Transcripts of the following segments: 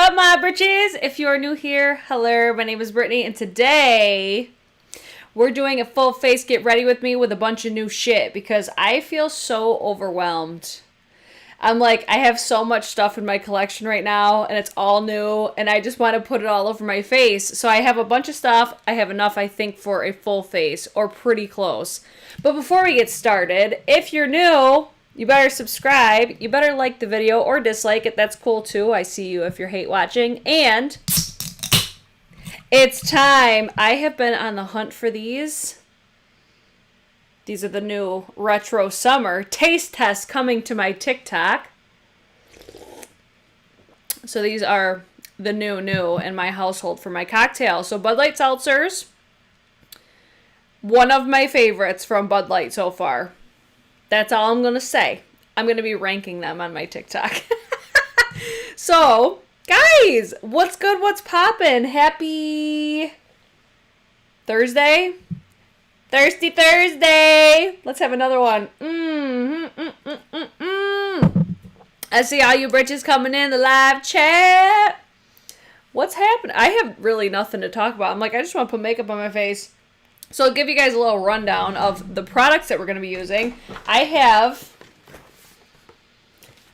up, my britches? If you are new here, hello, my name is Brittany, and today we're doing a full face get ready with me with a bunch of new shit because I feel so overwhelmed. I'm like, I have so much stuff in my collection right now, and it's all new, and I just want to put it all over my face. So I have a bunch of stuff. I have enough, I think, for a full face, or pretty close. But before we get started, if you're new, you better subscribe. You better like the video or dislike it. That's cool, too. I see you if you're hate watching. And it's time. I have been on the hunt for these. These are the new retro summer taste tests coming to my TikTok. So these are the new in my household for my cocktail. So Bud Light seltzers. One of my favorites from Bud Light so far. That's all I'm going to say. I'm going to be ranking them on my TikTok. So, guys, what's good? What's poppin'? Happy Thursday? Thirsty Thursday. Let's have another one. I see all you bitches coming in the live chat. What's happening? I have really nothing to talk about. I'm like, I just want to put makeup on my face. So I'll give you guys a little rundown of the products that we're going to be using. I have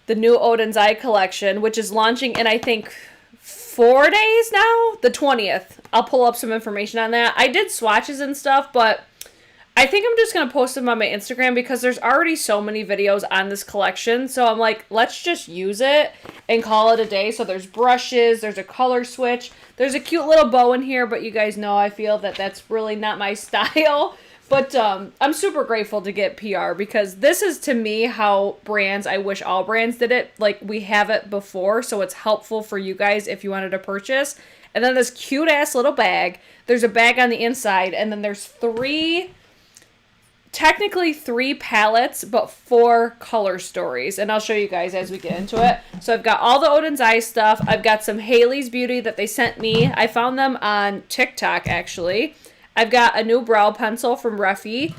the new Odens eye collection, which is launching in, I think, 4 days now? The 20th. I'll pull up some information on that. I did swatches and stuff, but I think I'm just going to post them on my Instagram because there's already so many videos on this collection. So I'm like, let's just use it and call it a day. So there's brushes, there's a color switch, there's a cute little bow in here, but you guys know I feel that that's really not my style. But I'm super grateful to get PR because this is, to me, how brands, I wish all brands did it. Like, we have it before, so it's helpful for you guys if you wanted to purchase. And then this cute-ass little bag. There's a bag on the inside, and then there's technically three palettes, but 4 color stories. And I'll show you guys as we get into it. So I've got all the Odens eye stuff. I've got some Haley's Beauty that they sent me. I found them on TikTok, actually. I've got a new brow pencil from Refy.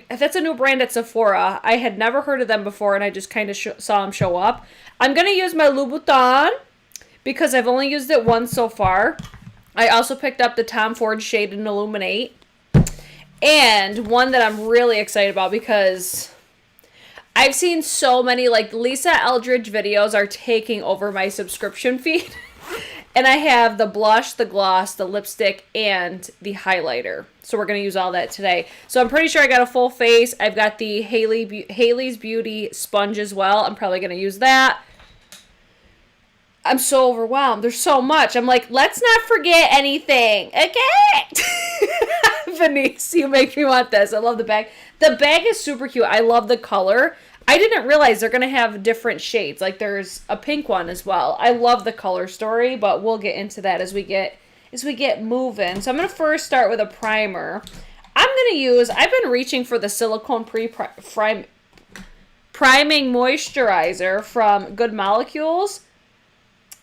That's a new brand at Sephora. I had never heard of them before, and I just kind of saw them show up. I'm going to use my Louboutin because I've only used it once so far. I also picked up the Tom Ford Shade and Illuminate. And one that I'm really excited about because I've seen so many, like, Lisa Eldridge videos are taking over my subscription feed. And I have the blush, the gloss, the lipstick, and the highlighter. So we're going to use all that today. So I'm pretty sure I got a full face. I've got the Haley's Beauty sponge as well. I'm probably going to use that. I'm so overwhelmed. There's so much. I'm like, let's not forget anything. Okay? Venice, you make me want this. I love the bag. The bag is super cute. I love the color. I didn't realize they're going to have different shades. Like, there's a pink one as well. I love the color story, but we'll get into that as we get moving. So I'm going to first start with a primer. I've been reaching for the silicone priming moisturizer from Good Molecules.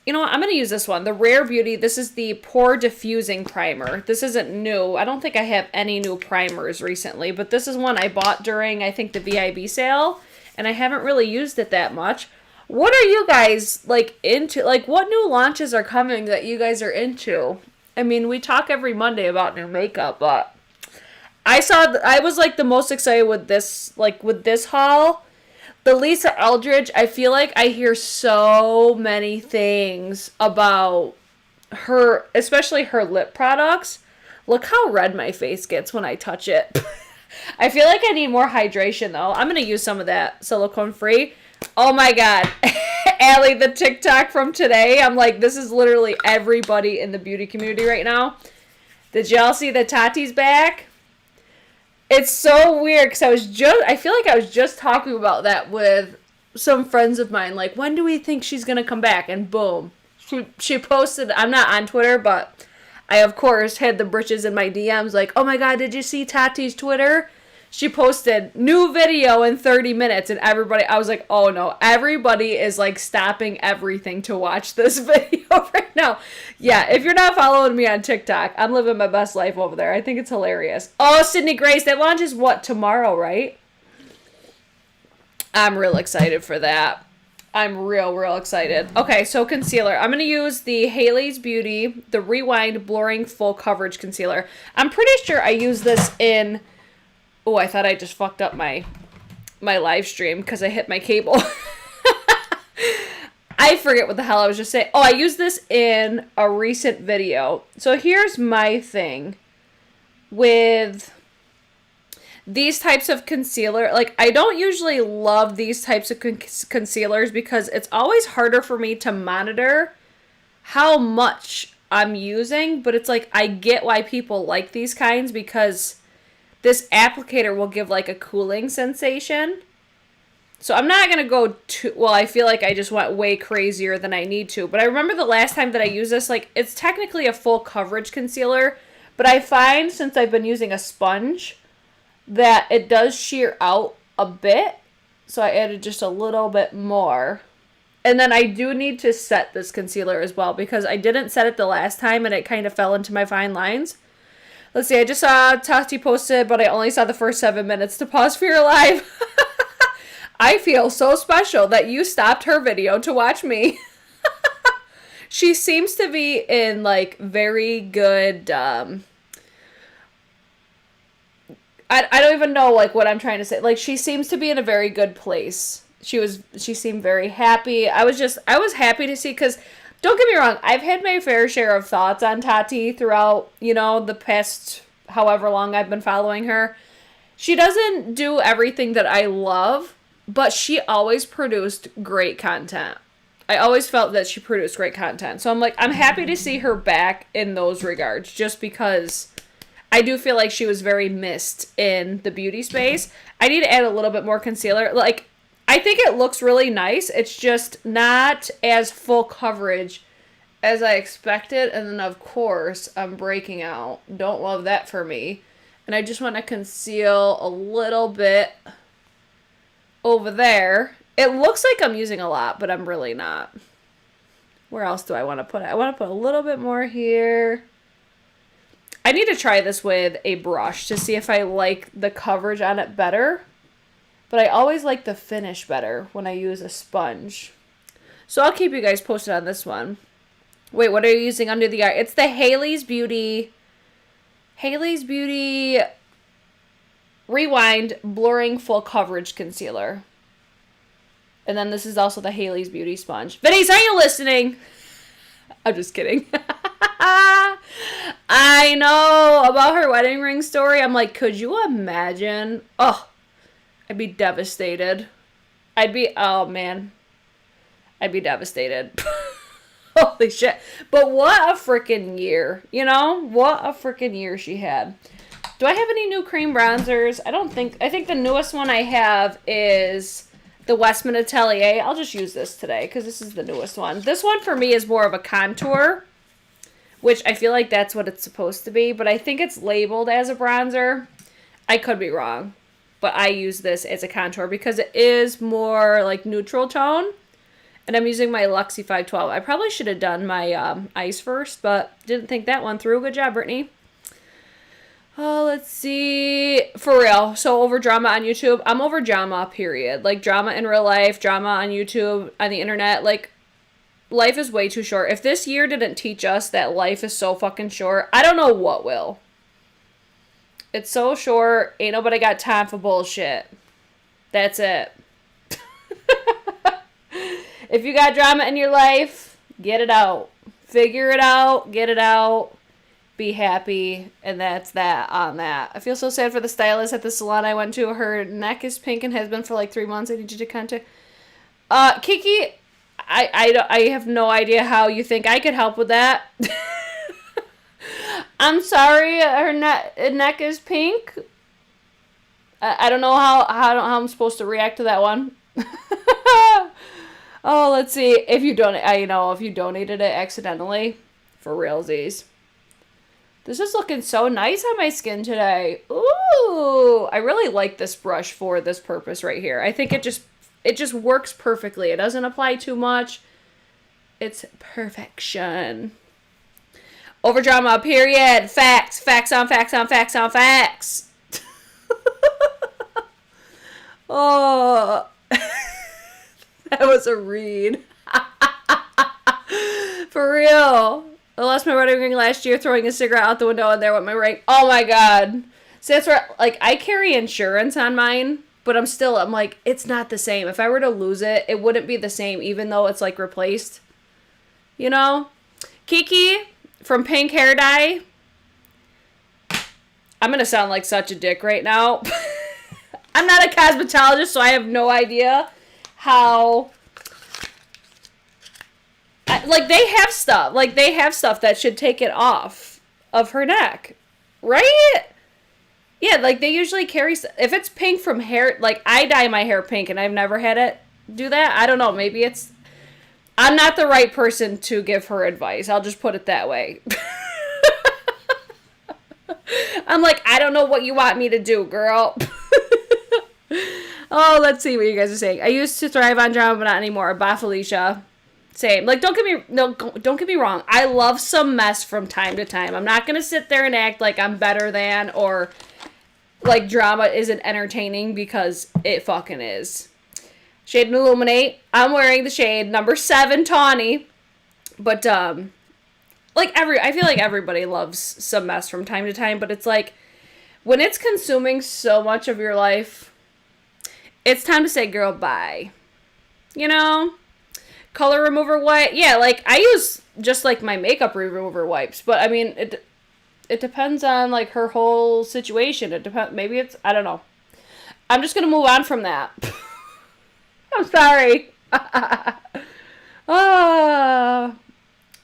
You know what? I'm going to use this one. The Rare Beauty. This is the Pore Diffusing Primer. This isn't new. I don't think I have any new primers recently, but this is one I bought during, I think, the VIB sale, and I haven't really used it that much. What are you guys, like, into? Like, what new launches are coming that you guys are into? I mean, we talk every Monday about new makeup, but I was, like, the most excited with this haul. The Lisa Eldridge, I feel like I hear so many things about her, especially her lip products. Look how red my face gets when I touch it. I feel like I need more hydration, though. I'm going to use some of that silicone-free. Oh, my God. Allie, the TikTok from today, I'm like, this is literally everybody in the beauty community right now. Did y'all see that Tati's back? It's so weird because I feel like I was just talking about that with some friends of mine. Like, when do we think she's going to come back? And boom, she posted, I'm not on Twitter, but I, of course, had the britches in my DMs like, oh my God, did you see Tati's Twitter? She posted new video in 30 minutes and I was like, oh no, everybody is like stopping everything to watch this video right now. Yeah, if you're not following me on TikTok, I'm living my best life over there. I think it's hilarious. Oh, Sydney Grace, that launches what, tomorrow, right? I'm real excited for that. I'm real excited. Okay, so concealer. I'm going to use the Haley's Beauty, the Rewind Blurring Full Coverage Concealer. I'm pretty sure I used this in... Oh, I thought I just fucked up my live stream because I hit my cable. I forget what the hell I was just saying. Oh, I used this in a recent video. So here's my thing with these types of concealer. Like, I don't usually love these types of concealers because it's always harder for me to monitor how much I'm using. But it's like, I get why people like these kinds because this applicator will give like a cooling sensation. So I'm not going to go too... Well, I feel like I just went way crazier than I need to. But I remember the last time that I used this, like, it's technically a full coverage concealer. But I find, since I've been using a sponge, that it does sheer out a bit. So I added just a little bit more. And then I do need to set this concealer as well, because I didn't set it the last time and it kind of fell into my fine lines. Let's see, I just saw Tati posted, but I only saw the first 7 minutes to pause for your live. I feel so special that you stopped her video to watch me. She seems to be in, like, very good, I don't even know, like, what I'm trying to say. Like, she seems to be in a very good place. She seemed very happy. I was happy to see, because, don't get me wrong, I've had my fair share of thoughts on Tati throughout, you know, the past however long I've been following her. She doesn't do everything that I love, but she always produced great content. I always felt that she produced great content. So I'm like, I'm happy to see her back in those regards, just because I do feel like she was very missed in the beauty space. I need to add a little bit more concealer. Like, I think it looks really nice. It's just not as full coverage as I expected. And then, of course, I'm breaking out. Don't love that for me. And I just want to conceal a little bit over there. It looks like I'm using a lot, but I'm really not. Where else do I want to put it? I want to put a little bit more here. I need to try this with a brush to see if I like the coverage on it better. But I always like the finish better when I use a sponge. So I'll keep you guys posted on this one. Wait, what are you using under the eye? It's the Haley's Beauty Rewind Blurring Full Coverage Concealer. And then this is also the Haley's Beauty Sponge. Vinny's, are you listening? I'm just kidding. I know about her wedding ring story. I'm like, could you imagine? Oh, I'd be devastated. Oh man. I'd be devastated. Holy shit. But what a freaking year. You know? What a freaking year she had. Do I have any new cream bronzers? I think the newest one I have is the Westman Atelier. I'll just use this today because this is the newest one. This one for me is more of a contour, which I feel like that's what it's supposed to be, but I think it's labeled as a bronzer. I could be wrong, but I use this as a contour because it is more like neutral tone, and I'm using my Luxie 512. I probably should have done my ice first, but didn't think that one through. Good job, Brittany. Oh, let's see. For real. So over drama on YouTube. I'm over drama, period. Like, drama in real life, drama on YouTube, on the internet. Like, life is way too short. If this year didn't teach us that life is so fucking short, I don't know what will. It's so short. Ain't nobody got time for bullshit. That's it. If you got drama in your life, get it out. Figure it out. Get it out. Be happy, and that's that on that. I feel so sad for the stylist at the salon I went to. Her neck is pink and has been for like 3 months. I need you to contact. Kiki, I have no idea how you think I could help with that. I'm sorry, her neck is pink. I don't know how I'm supposed to react to that one. Oh, let's see. If you donated it accidentally, for realsies. This is looking so nice on my skin today. Ooh, I really like this brush for this purpose right here. I think it just works perfectly. It doesn't apply too much. It's perfection. Over drama, period. Facts. Facts on facts on facts on facts. That was a read. For real. I lost my wedding ring last year throwing a cigarette out the window, and there went my ring. Oh my god. So that's where, like, I carry insurance on mine, but I'm like, it's not the same. If I were to lose it, it wouldn't be the same, even though it's, like, replaced. You know? Kiki from Pink Hair Dye. I'm gonna sound like such a dick right now. I'm not a cosmetologist, so I have no idea how... Like, they have stuff. Like, they have stuff that should take it off of her neck. Right? Yeah, like, they usually carry... If it's pink from hair... Like, I dye my hair pink, and I've never had it do that. I don't know. Maybe it's... I'm not the right person to give her advice. I'll just put it that way. I'm like, I don't know what you want me to do, girl. Oh, let's see what you guys are saying. I used to thrive on drama, but not anymore. Bye, Felicia. Same. Like, don't get me wrong. I love some mess from time to time. I'm not going to sit there and act like I'm better than or like drama isn't entertaining, because it fucking is. Shade and Illuminate. I'm wearing the shade number 7 Tawny. But, like, I feel like everybody loves some mess from time to time, but it's like, when it's consuming so much of your life, it's time to say, girl, bye. You know? Color remover wipe. Yeah, like, I use just, like, my makeup remover wipes, but, I mean, it depends on, like, her whole situation. It depends. Maybe it's, I don't know. I'm just gonna move on from that. I'm sorry.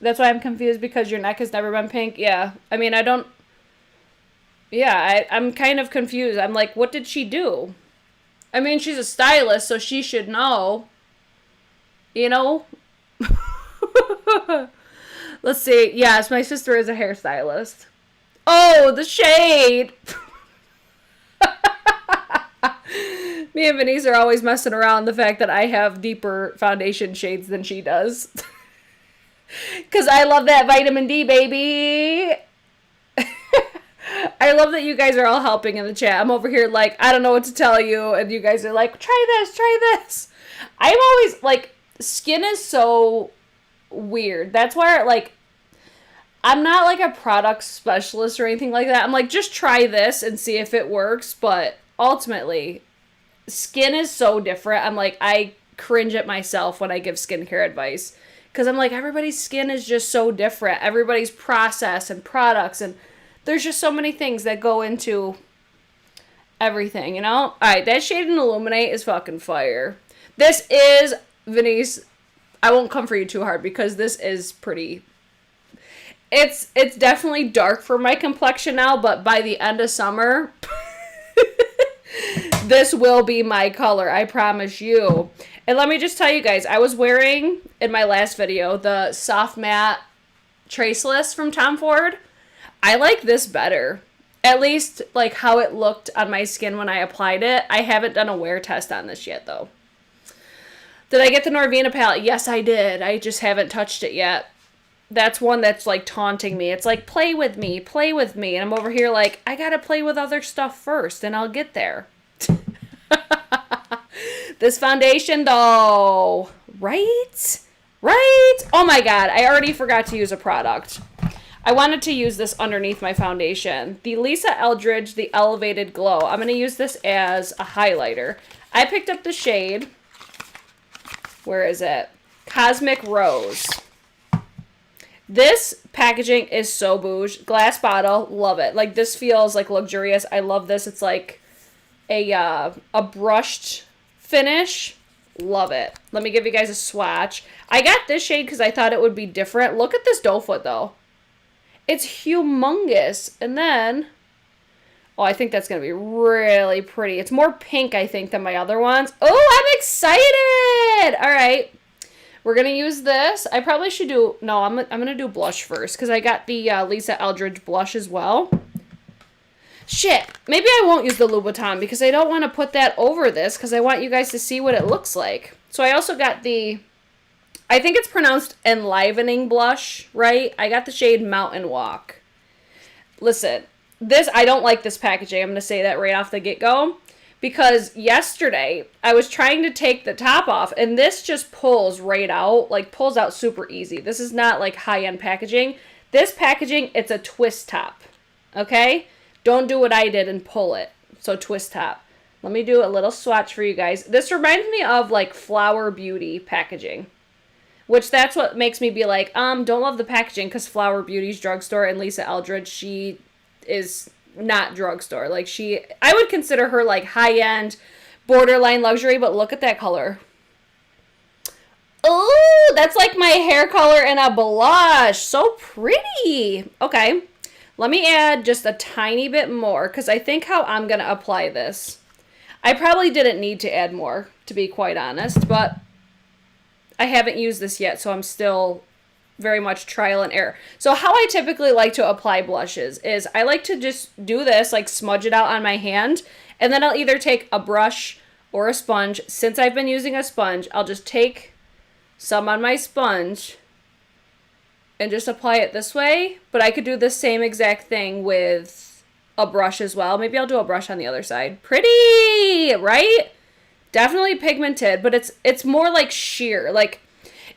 That's why I'm confused, because your neck has never been pink. Yeah. I mean, I don't... Yeah, I'm kind of confused. I'm like, what did she do? I mean, she's a stylist, so she should know. You know? Let's see. Yes, my sister is a hairstylist. Oh, the shade! Me and Venice are always messing around the fact that I have deeper foundation shades than she does. Because I love that vitamin D, baby! I love that you guys are all helping in the chat. I'm over here like, I don't know what to tell you, and you guys are like, try this, try this. I'm always, like, skin is so weird. That's why, like, I'm not, like, a product specialist or anything like that. I'm like, just try this and see if it works, but ultimately, skin is so different. I'm like, I cringe at myself when I give skincare advice. Because I'm like, everybody's skin is just so different. Everybody's process and products, and there's just so many things that go into everything, you know? Alright, that shade and Illuminate is fucking fire. This is, Venice, I won't come for you too hard, because this is pretty... It's definitely dark for my complexion now, but by the end of summer, this will be my color, I promise you. And let me just tell you guys, I was wearing, in my last video, the Soft Matte Traceless from Tom Ford. I like this better. At least, like, how it looked on my skin when I applied it. I haven't done a wear test on this yet, though. Did I get the Norvina palette? Yes, I did. I just haven't touched it yet. That's one that's, like, taunting me. It's like, play with me, play with me. And I'm over here like, I gotta play with other stuff first, and I'll get there. This foundation, though. Right? Right? Oh, my God. I already forgot to use a product. I wanted to use this underneath my foundation. The Lisa Eldridge, the Elevated Glow. I'm going to use this as a highlighter. I picked up the shade. Where is it? Cosmic Rose. This packaging is so bouge. Glass bottle. Love it. Like, this feels, like, luxurious. I love this. It's, like, a brushed finish. Love it. Let me give you guys a swatch. I got this shade because I thought it would be different. Look at this doe foot, though. It's humongous. And then, oh, I think that's going to be really pretty. It's more pink, I think, than my other ones. Oh, I'm excited! All right. We're going to use this. I probably should do, no, I'm going to do blush first because I got the Lisa Eldridge blush as well. Shit. Maybe I won't use the Louboutin because I don't want to put that over this because I want you guys to see what it looks like. So I also got the, I think it's pronounced Enlivening Blush, right? I got the shade Mountain Walk. Listen, this, I don't like this packaging. I'm going to say that right off the get-go. because yesterday I was trying to take the top off and this just pulls right out, like pulls out super easy. This is not like high-end packaging. This packaging, it's a twist top, okay? Don't do what I did and pull it. So twist top. Let me do a little swatch for you guys. This reminds me of like Flower Beauty packaging, which that's what makes me be like, don't love the packaging because Flower Beauty's drugstore and Lisa Eldridge, she is not drugstore. Like I would consider her like high-end, borderline luxury, but look at that color. Oh, that's like my hair color in a blush. So pretty. Okay, let me add just a tiny bit more because I think how I'm going to apply this. I probably didn't need to add more, to be quite honest, but I haven't used this yet, so I'm still very much trial and error. So how I typically like to apply blushes is I like to just do this, like smudge it out on my hand, and then I'll either take a brush or a sponge. Since I've been using a sponge, I'll just take some on my sponge and just apply it this way, but I could do the same exact thing with a brush as well. Maybe I'll do a brush on the other side. Pretty, right? Definitely pigmented, but it's more like sheer. Like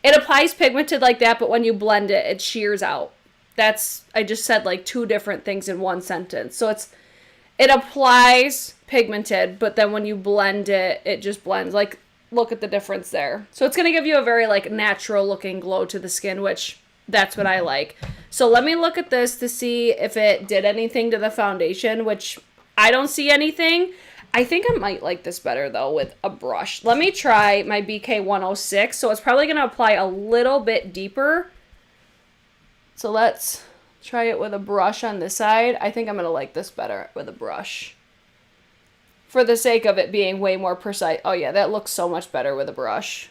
it applies pigmented like that, but when you blend it, it sheers out. I just said like two different things in one sentence. So it applies pigmented, but then when you blend it, it just blends. Like look at the difference there. So it's going to give you a very like natural looking glow to the skin, which that's what I like. So let me look at this to see if it did anything to the foundation, which I don't see anything. I think I might like this better, though, with a brush. Let me try my BK 106. So it's probably going to apply a little bit deeper. So let's try it with a brush on this side. I think I'm going to like this better with a brush, for the sake of it being way more precise. Oh, yeah, that looks so much better with a brush.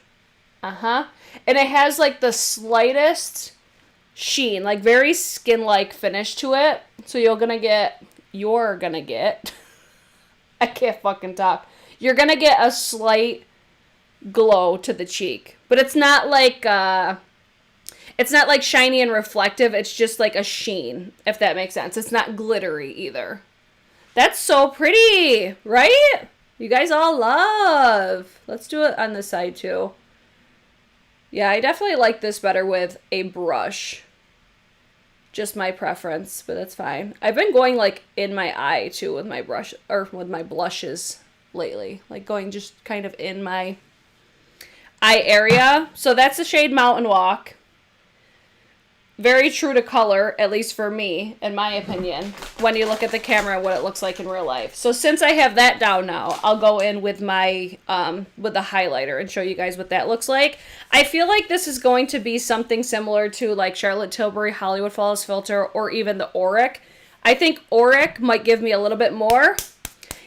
And it has, like, the slightest sheen, like very skin-like finish to it. So you're gonna get I can't fucking talk. You're gonna get a slight glow to the cheek, but it's not like shiny and reflective. It's just like a sheen, if that makes sense. It's not glittery either. That's so pretty, right? You guys all love. Let's do it on the side too. Yeah, I definitely like this better with a brush. Just my preference, but that's fine. I've been going like in my eye too with my brush, or with my blushes lately. Like going just kind of in my eye area. So that's the shade Mountain Walk. Very true to color, at least for me, in my opinion, when you look at the camera and what it looks like in real life. So since I have that down now, I'll go in with my, with the highlighter and show you guys what that looks like. I feel like this is going to be something similar to like Charlotte Tilbury Hollywood Flawless Filter or even the Auric. I think Auric might give me a little bit more.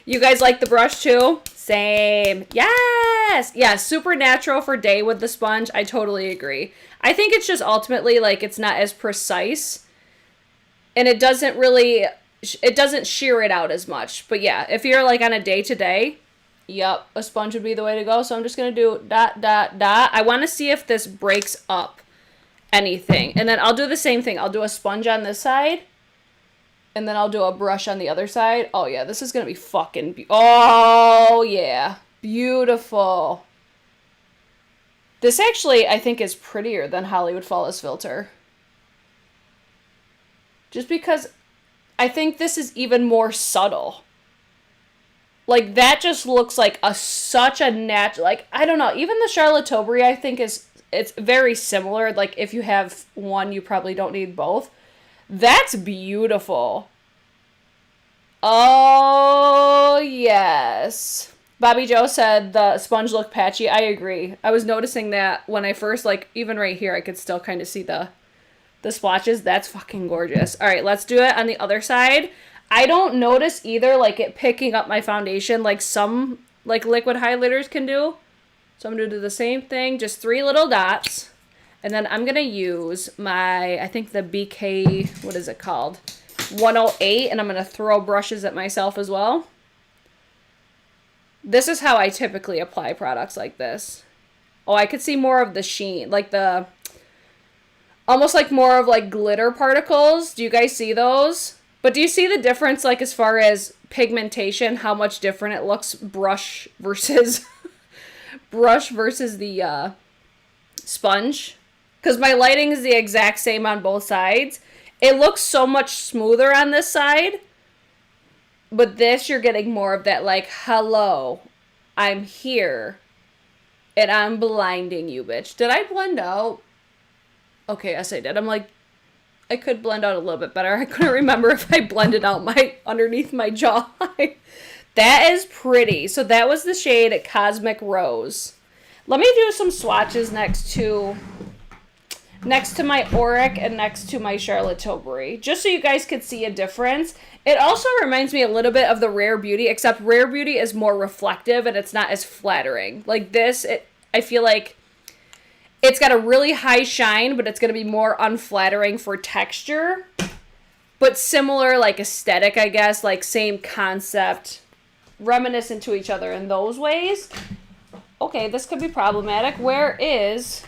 You guys like the brush too? Same. Yes! Yeah, super natural for day with the sponge. I totally agree. I think it's just ultimately like it's not as precise. And it doesn't shear it out as much. But yeah, if you're like on a day-to-day, yep, a sponge would be the way to go. So I'm just going to do dot, dot, dot. I want to see if this breaks up anything. And then I'll do the same thing. I'll do a sponge on this side. And then I'll do a brush on the other side. Oh, yeah, this is going to be fucking... Oh, yeah. Beautiful. This actually, I think, is prettier than Hollywood Flawless Filter. Just because I think this is even more subtle. Like, that just looks like such a natural... Like, I don't know. Even the Charlotte Tilbury, I think, it's very similar. Like, if you have one, you probably don't need both. That's beautiful. Oh, yes. Bobby Joe said the sponge looked patchy. I agree. I was noticing that when I first, like, even right here, I could still kind of see the swatches. That's fucking gorgeous. All right, let's do it on the other side. I don't notice either, like, it picking up my foundation like some, like, liquid highlighters can do. So I'm going to do the same thing, just 3 little dots. And then I'm going to use my, I think the BK, what is it called? 108. And I'm going to throw brushes at myself as well. This is how I typically apply products like this. Oh, I could see more of the sheen. Like almost like more of like glitter particles. Do you guys see those? But do you see the difference, like, as far as pigmentation, how much different it looks brush versus brush versus the sponge? Because my lighting is the exact same on both sides. It looks so much smoother on this side. But this, you're getting more of that, like, hello, I'm here. And I'm blinding you, bitch. Did I blend out? Okay, yes, I did. I'm like, I could blend out a little bit better. I couldn't remember if I blended out my underneath my jaw. That is pretty. So that was the shade Cosmic Rose. Let me do some swatches next to my Auric and next to my Charlotte Tilbury, just so you guys could see a difference. It also reminds me a little bit of the Rare Beauty, except Rare Beauty is more reflective and it's not as flattering. Like this, I feel like it's got a really high shine, but it's going to be more unflattering for texture. But similar, like, aesthetic, I guess, like same concept, reminiscent to each other in those ways. Okay, this could be problematic. Where's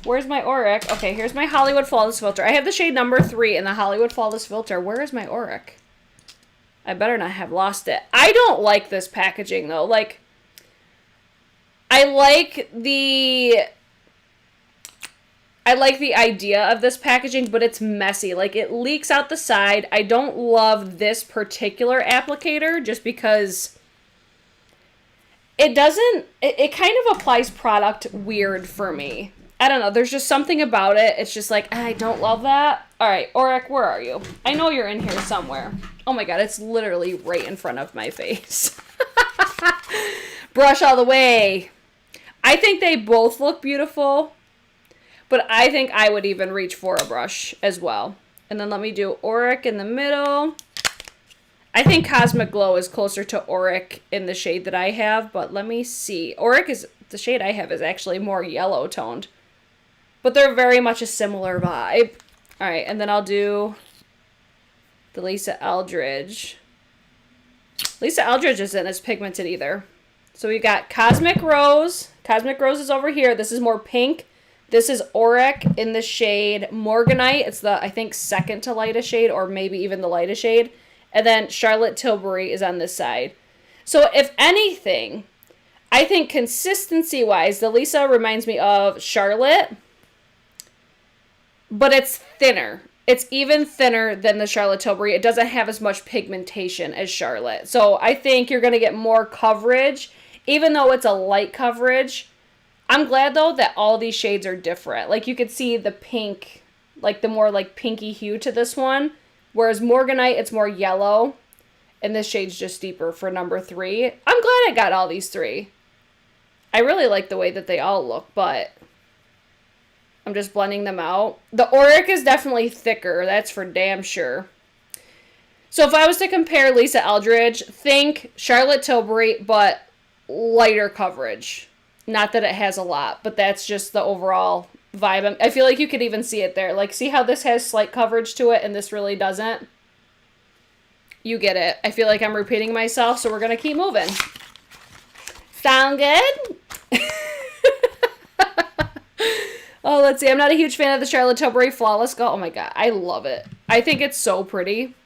my Auric? Okay, here's my Hollywood Flawless Filter. I have the shade number 3 in the Hollywood Flawless Filter. Where is my Auric? I better not have lost it. I don't like this packaging, though. Like, I like the idea of this packaging, but it's messy. Like, it leaks out the side. I don't love this particular applicator just because it kind of applies product weird for me. I don't know. There's just something about it. It's just like, I don't love that. All right, Auric, where are you? I know you're in here somewhere. Oh my God, it's literally right in front of my face. Brush all the way. I think they both look beautiful, but I think I would even reach for a brush as well. And then let me do Auric in the middle. I think Cosmic Glow is closer to Auric in the shade that I have, but let me see. Auric is, the shade I have is actually more yellow toned, but they're very much a similar vibe. All right, and then I'll do the Lisa Eldridge. Lisa Eldridge isn't as pigmented either. So we got Cosmic Rose. Cosmic Rose is over here. This is more pink. This is Auric in the shade Morganite. It's the, I think, second to lightest shade, or maybe even the lightest shade. And then Charlotte Tilbury is on this side. So if anything, I think consistency-wise, the Lisa reminds me of Charlotte, but it's thinner. It's even thinner than the Charlotte Tilbury. It doesn't have as much pigmentation as Charlotte. So I think you're going to get more coverage, even though it's a light coverage. I'm glad, though, that all these shades are different. Like, you could see the pink, like the more like pinky hue to this one. Whereas Morganite, it's more yellow. And this shade's just deeper for number 3. I'm glad I got all these 3. I really like the way that they all look, but I'm just blending them out. The Auric is definitely thicker. That's for damn sure. So if I was to compare Lisa Eldridge, think Charlotte Tilbury, but lighter coverage. Not that it has a lot, but that's just the overall vibe. I feel like you could even see it there. Like, see how this has slight coverage to it and this really doesn't? You get it. I feel like I'm repeating myself, so we're going to keep moving. Sound good? Oh, let's see. I'm not a huge fan of the Charlotte Tilbury Flawless Glow. Oh my God, I love it. I think it's so pretty.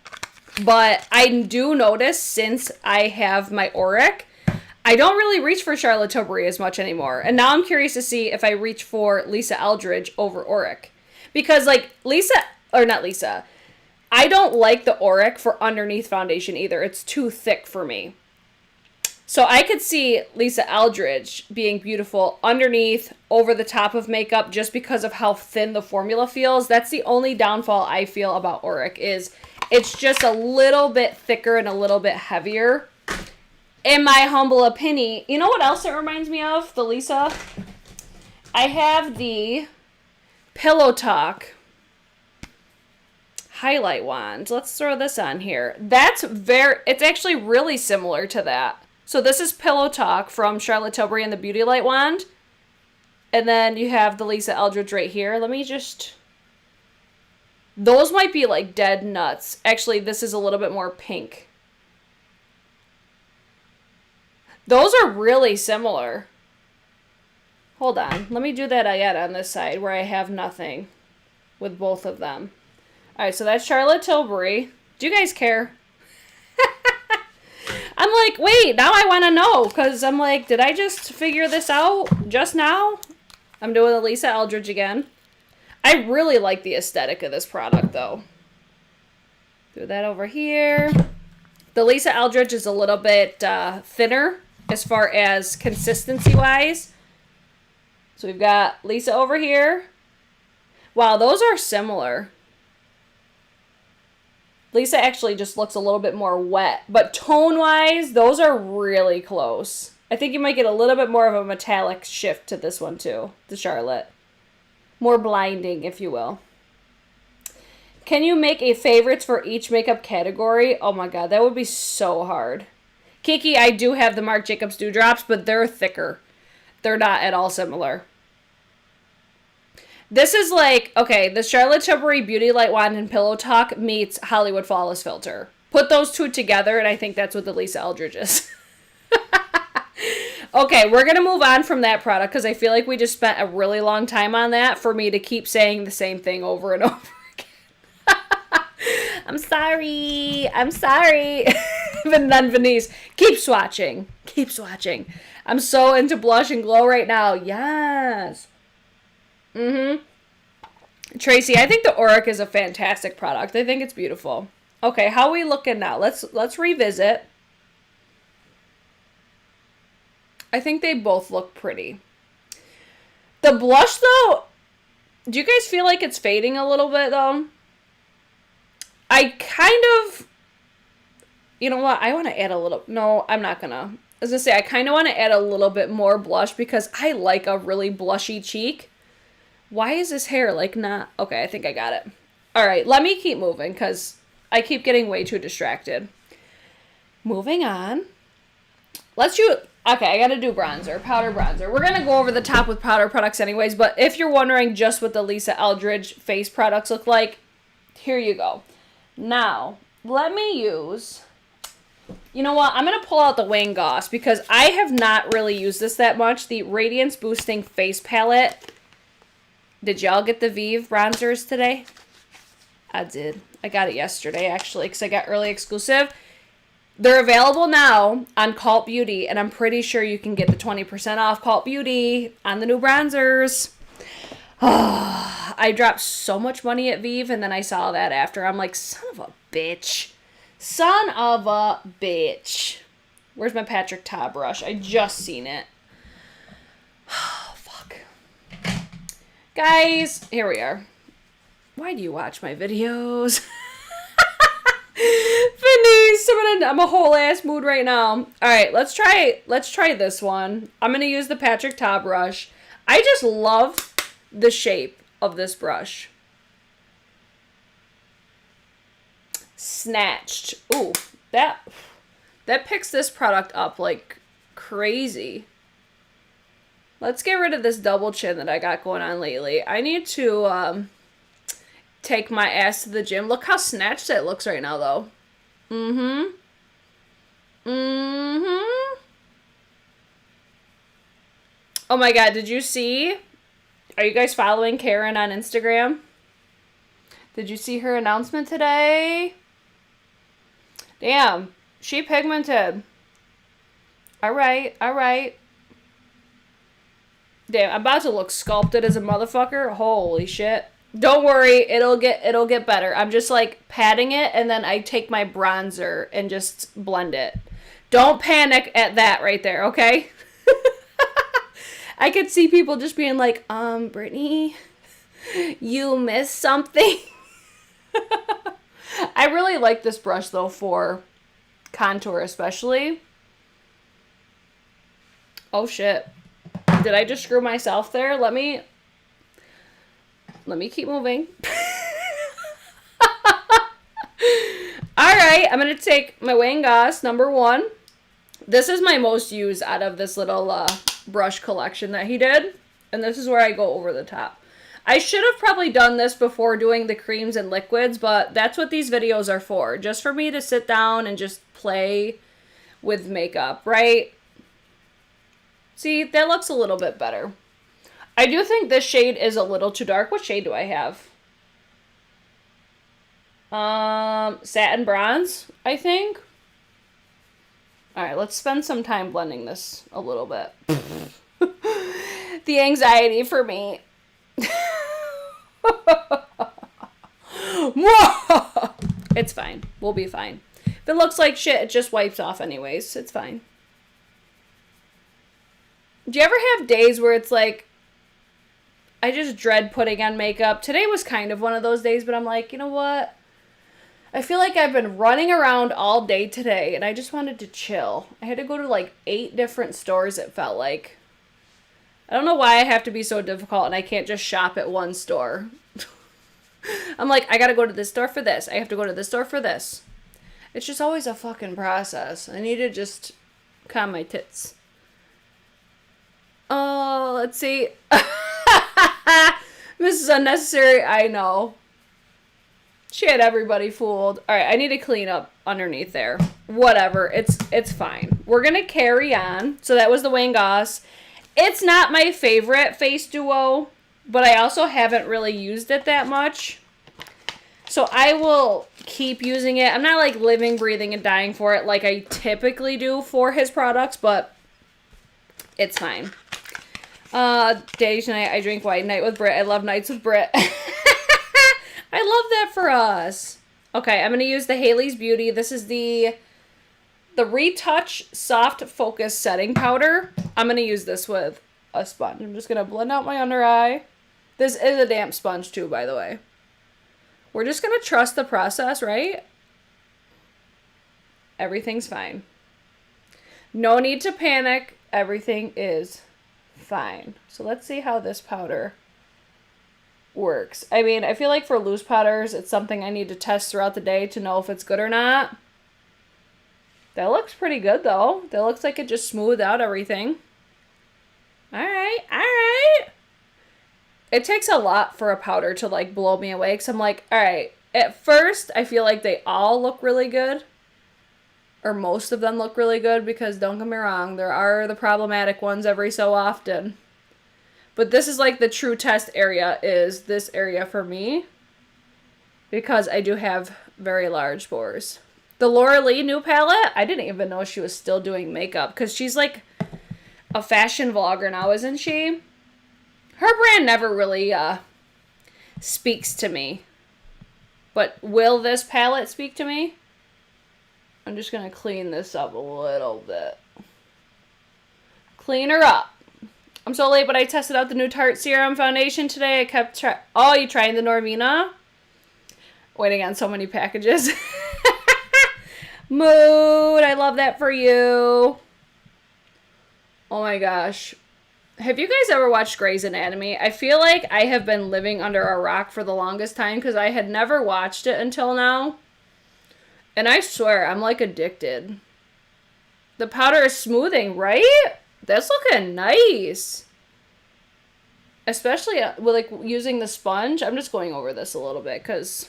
But I do notice, since I have my Auric, I don't really reach for Charlotte Tilbury as much anymore. And now I'm curious to see if I reach for Lisa Eldridge over Auric. Because, like, I don't like the Auric for underneath foundation either. It's too thick for me. So I could see Lisa Eldridge being beautiful underneath, over the top of makeup, just because of how thin the formula feels. That's the only downfall I feel about Auric, is it's just a little bit thicker and a little bit heavier. In my humble opinion. You know what else it reminds me of, the Lisa? I have the Pillow Talk highlight wand. Let's throw this on here. It's actually really similar to that. So this is Pillow Talk from Charlotte Tilbury and the Beauty Light Wand. And then you have the Lisa Eldridge right here. Let me just... Those might be like dead nuts. Actually, this is a little bit more pink. Those are really similar. Hold on. Let me do that again on this side where I have nothing with both of them. Alright, so that's Charlotte Tilbury. Do you guys care? I'm like, wait, now I want to know. Because I'm like, did I just figure this out just now? I'm doing the Lisa Eldridge again. I really like the aesthetic of this product, though. Do that over here. The Lisa Eldridge is a little bit thinner as far as consistency-wise. So we've got Lisa over here. Wow, those are similar. Lisa actually just looks a little bit more wet. But tone-wise, those are really close. I think you might get a little bit more of a metallic shift to this one, too. The Charlotte. More blinding, if you will. Can you make a favorites for each makeup category? Oh my god, that would be so hard. Kiki, I do have the Marc Jacobs Dewdrops, but they're thicker. They're not at all similar. This is like, okay, the Charlotte Tilbury Beauty Light Wand and Pillow Talk meets Hollywood Flawless Filter. Put those two together, and I think that's what the Lisa Eldridge is. Okay, we're going to move on from that product because I feel like we just spent a really long time on that for me to keep saying the same thing over and over again. I'm sorry. I'm sorry. But then Venice, keep swatching. Keep swatching. I'm so into Blush and Glow right now. Yes. Tracy, I think the Auric is a fantastic product. I think it's beautiful. Okay, how are we looking now? Let's revisit. I think they both look pretty. The blush, though, do you guys feel like it's fading a little bit, though? I kind of... You know what? I want to add a little... No, I'm not going to. I was going to say, I kind of want to add a little bit more blush because I like a really blushy cheek. Why is this hair, like, not... Okay, I think I got it. All right, let me keep moving because I keep getting way too distracted. Moving on. Let's do... Okay, I gotta do bronzer, powder bronzer. We're gonna go over the top with powder products anyways, but if you're wondering just what the Lisa Eldridge face products look like, here you go. Now, let me use... You know what? I'm gonna pull out the Wayne Goss because I have not really used this that much. The Radiance Boosting Face Palette. Did y'all get the Vive bronzers today? I did. I got it yesterday, actually, because I got early exclusive. They're available now on Cult Beauty, and I'm pretty sure you can get the 20% off Cult Beauty on the new bronzers. Oh, I dropped so much money at Vive, and then I saw that after. I'm like, son of a bitch. Son of a bitch. Where's my Patrick Ta brush? I just seen it. Oh, fuck. Guys, here we are. Why do you watch my videos? Venice, I'm a whole ass mood right now. All right, let's try this one. I'm going to use the Patrick Ta brush. I just love the shape of this brush. Snatched. Ooh, that picks this product up like crazy. Let's get rid of this double chin that I got going on lately. I need to take my ass to the gym. Look how snatched it looks right now, though. Oh my god, did you see? Are you guys following Karen on Instagram? Did you see her announcement today? Damn, she pigmented. Alright, alright. Damn, I'm about to look sculpted as a motherfucker. Holy shit. Don't worry, it'll get better. I'm just like patting it and then I take my bronzer and just blend it. Don't panic at that right there, okay? I could see people just being like, Brittany, you missed something. I really like this brush though for contour especially. Oh shit. Did I just screw myself there? Let me keep moving. Alright, I'm going to take my Wayne Goss #1. This is my most used out of this little brush collection that he did. And this is where I go over the top. I should have probably done this before doing the creams and liquids, but that's what these videos are for. Just for me to sit down and just play with makeup, right? See, that looks a little bit better. I do think this shade is a little too dark. What shade do I have? Satin bronze, I think. All right, let's spend some time blending this a little bit. The anxiety for me. It's fine. We'll be fine. If it looks like shit, it just wipes off anyways. It's fine. Do you ever have days where it's like, I just dread putting on makeup? Today was kind of one of those days, but I'm like, you know what? I feel like I've been running around all day today, and I just wanted to chill. I had to go to like 8 different stores, it felt like. I don't know why I have to be so difficult, and I can't just shop at one store. I'm like, I gotta go to this store for this. I have to go to this store for this. It's just always a fucking process. I need to just calm my tits. Oh, let's see. This is unnecessary. I know. She had everybody fooled. All right, I need to clean up underneath there. Whatever. It's fine. We're going to carry on. So that was the Wayne Goss. It's not my favorite face duo, but I also haven't really used it that much. So I will keep using it. I'm not like living, breathing, and dying for it like I typically do for his products, but it's fine. Day tonight, I drink white night with Brit. I love nights with Brit. I love that for us. Okay, I'm going to use the Haley's Beauty. This is the Retouch Soft Focus Setting Powder. I'm going to use this with a sponge. I'm just going to blend out my under eye. This is a damp sponge too, by the way. We're just going to trust the process, right? Everything's fine. No need to panic. Everything is fine. So let's see how this powder works. I mean, I feel like for loose powders, it's something I need to test throughout the day to know if it's good or not. That looks pretty good, though. That looks like it just smoothed out everything. All right, all right. It takes a lot for a powder to, like, blow me away, because I'm like, all right, at first, I feel like they all look really good. Or most of them look really good, because don't get me wrong, there are the problematic ones every so often. But this is like the true test area is this area for me. Because I do have very large pores. The Laura Lee new palette, I didn't even know she was still doing makeup. Because she's like a fashion vlogger now, isn't she? Her brand never really speaks to me. But will this palette speak to me? I'm just going to clean this up a little bit. Clean her up. I'm so late, but I tested out the new Tarte Serum Foundation today. I kept Oh, you trying the Normina? Waiting on so many packages. Mood. I love that for you. Oh my gosh. Have you guys ever watched Grey's Anatomy? I feel like I have been living under a rock for the longest time because I had never watched it until now. And I swear, I'm like addicted. The powder is smoothing, right? That's looking nice. Especially with like using the sponge. I'm just going over this a little bit because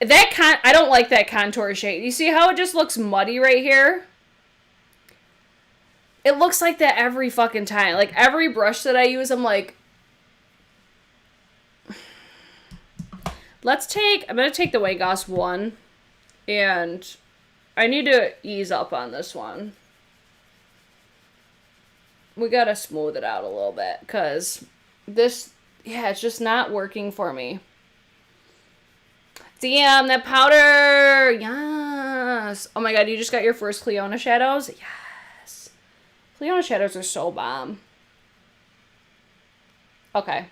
I don't like that contour shade. You see how it just looks muddy right here? It looks like that every fucking time. Like every brush that I use, I'm like, I'm going to take the Wayne Goss one, and I need to ease up on this one. We got to smooth it out a little bit, because this, yeah, it's just not working for me. Damn, that powder! Yes! Oh my god, you just got your first Cleona shadows? Yes! Cleona shadows are so bomb. Okay.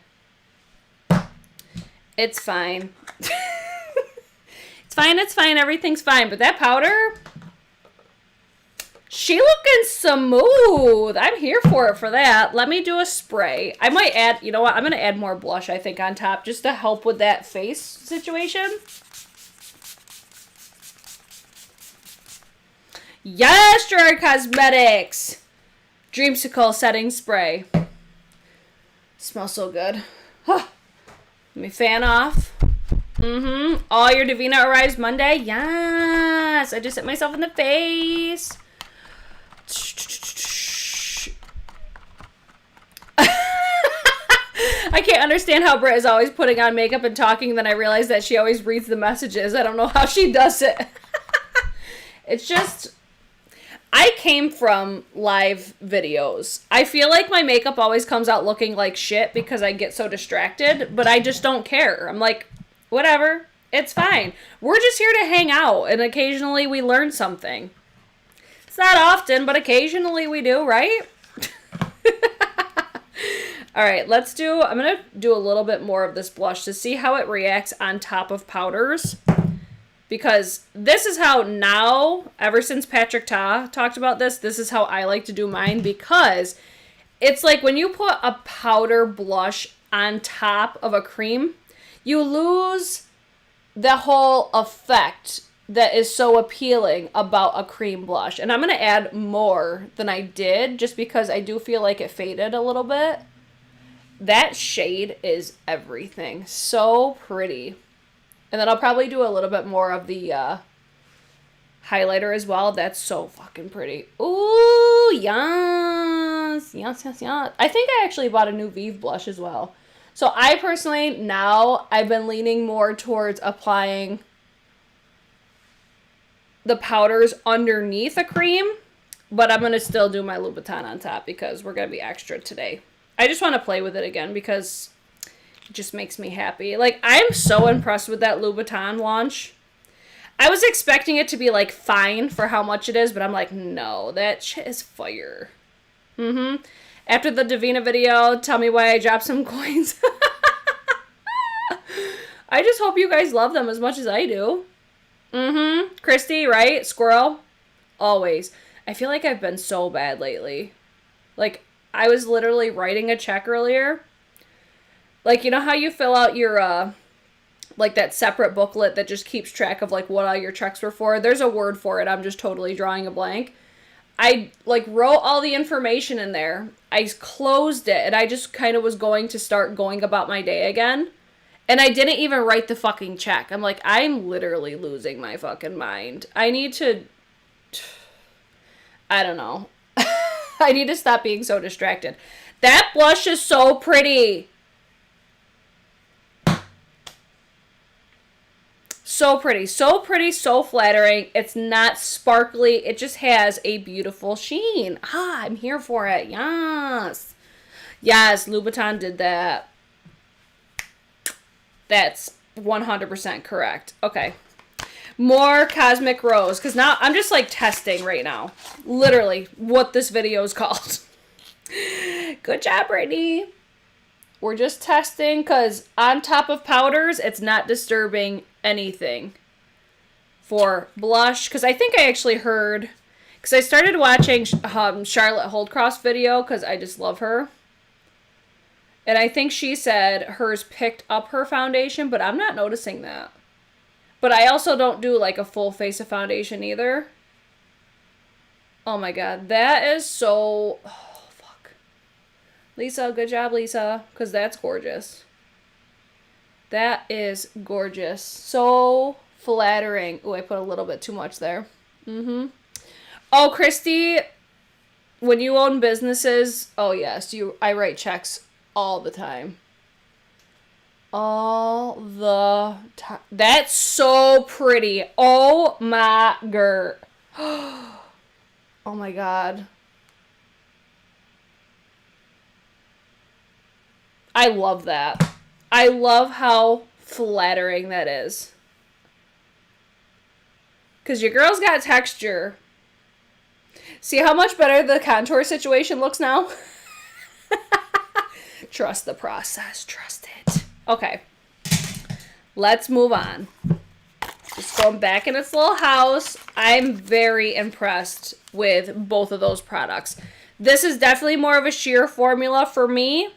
It's fine. It's fine, everything's fine. But that powder, she looking smooth. I'm here for it for that. Let me do a spray. I might add, you know what? I'm going to add more blush, I think, on top just to help with that face situation. Yes, Gerard Cosmetics. Dreamsicle setting spray. Smells so good. Huh. Let me fan off. All your Divina arrives Monday. Yes. I just hit myself in the face. I can't understand how Britt is always putting on makeup and talking, then I realize that she always reads the messages. I don't know how she does it. It's just, I came from live videos. I feel like my makeup always comes out looking like shit because I get so distracted, but I just don't care. I'm like, whatever, it's fine. We're just here to hang out, and occasionally we learn something. It's not often, but occasionally we do, right? All right, I'm going to do a little bit more of this blush to see how it reacts on top of powders. Because this is how now, ever since Patrick Ta talked about this is how I like to do mine. Because it's like when you put a powder blush on top of a cream, you lose the whole effect that is so appealing about a cream blush. And I'm going to add more than I did just because I do feel like it faded a little bit. That shade is everything. So pretty. And then I'll probably do a little bit more of the highlighter as well. That's so fucking pretty. Ooh, yes. Yes, yes, yes. I think I actually bought a new Vive blush as well. So I personally, now, I've been leaning more towards applying the powders underneath a cream. But I'm going to still do my Louboutin on top because we're going to be extra today. I just want to play with it again because it just makes me happy. Like, I'm so impressed with that Louboutin launch. I was expecting it to be, like, fine for how much it is, but I'm like, no, that shit is fire. After the Davina video, tell me why I dropped some coins. I just hope you guys love them as much as I do. Christy, right? Squirrel? Always. I feel like I've been so bad lately. Like, I was literally writing a check earlier. Like, you know how you fill out your, like, that separate booklet that just keeps track of, like, what all your checks were for? There's a word for it. I'm just totally drawing a blank. I, like, wrote all the information in there. I closed it, and I just kind of was going to start going about my day again. And I didn't even write the fucking check. I'm like, I'm literally losing my fucking mind. I need to... I don't know. I need to stop being so distracted. That blush is so pretty. So pretty. So pretty, so flattering. It's not sparkly. It just has a beautiful sheen. Ah, I'm here for it. Yes. Yes, Louboutin did that. That's 100% correct. Okay. More Cosmic Rose, because now I'm just like testing right now. Literally what this video is called. Good job, Brittany. We're just testing because on top of powders, it's not disturbing anything for blush. Because I think I actually heard, because I started watching Charlotte Holdcroft's video because I just love her. And I think she said hers picked up her foundation, but I'm not noticing that. But I also don't do, like, a full face of foundation either. Oh, my God. That is so... Oh, fuck. Lisa, good job, Lisa. Because that's gorgeous. That is gorgeous. So flattering. Oh, I put a little bit too much there. Oh, Christy, when you own businesses... Oh, yes. I write checks all the time. All the time. That's so pretty. Oh my god. Oh my god. I love that. I love how flattering that is. Because your girl's got texture. See how much better the contour situation looks now? Trust the process. Trust it. Okay, let's move on. Just going back in its little house. I'm very impressed with both of those products. This is definitely more of a sheer formula for me.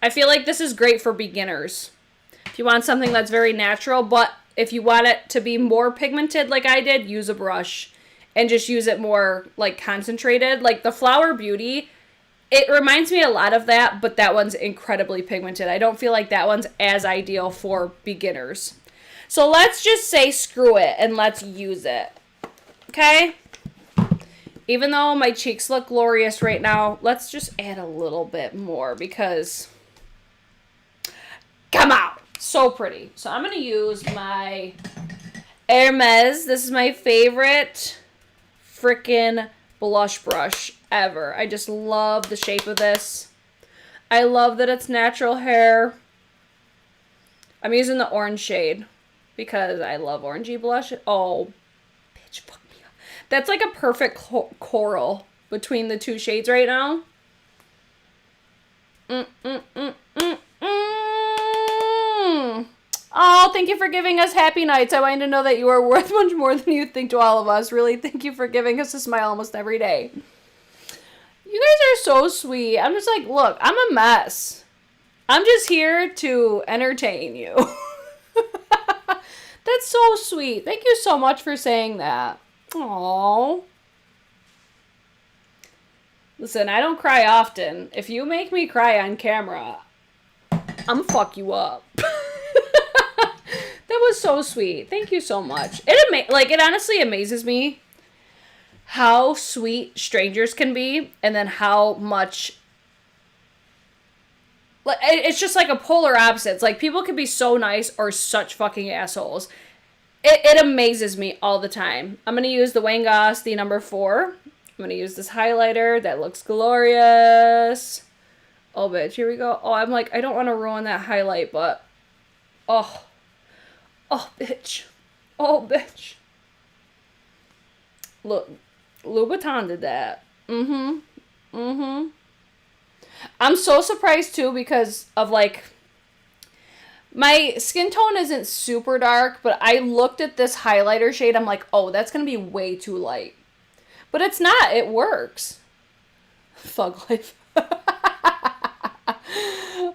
I feel like this is great for beginners. If you want something that's very natural, but if you want it to be more pigmented like I did, use a brush and just use it more like concentrated. Like the Flower Beauty, it reminds me a lot of that, but that one's incredibly pigmented. I don't feel like that one's as ideal for beginners. So let's just say screw it and let's use it. Okay? Even though my cheeks look glorious right now, let's just add a little bit more because come out. So pretty. So I'm going to use my Hermes. This is my favorite freaking blush brush ever. I just love the shape of this. I love that it's natural hair. I'm using the orange shade because I love orangey blush. Oh, bitch, fuck me up. That's like a perfect coral between the two shades right now. Oh, thank you for giving us happy nights. I want you to know that you are worth much more than you think to all of us. Really, thank you for giving us a smile almost every day. You guys are so sweet. I'm just like, look, I'm a mess. I'm just here to entertain you. That's so sweet. Thank you so much for saying that. Aww. Listen, I don't cry often. If you make me cry on camera, I'm gonna fuck you up. That was so sweet. Thank you so much. It honestly amazes me how sweet strangers can be, and then how much, like, it's just like a polar opposites. Like, people can be so nice or such fucking assholes. It amazes me all the time. I'm gonna use the Wayne Goss, the number 4. I'm gonna use this highlighter that looks glorious. Oh, bitch, here we go. Oh, I'm like, I don't want to ruin that highlight, but oh, bitch. Oh, bitch. Look, Louboutin did that. I'm so surprised, too, because of, like, my skin tone isn't super dark, but I looked at this highlighter shade. I'm like, oh, that's going to be way too light. But it's not. It works. Thug life.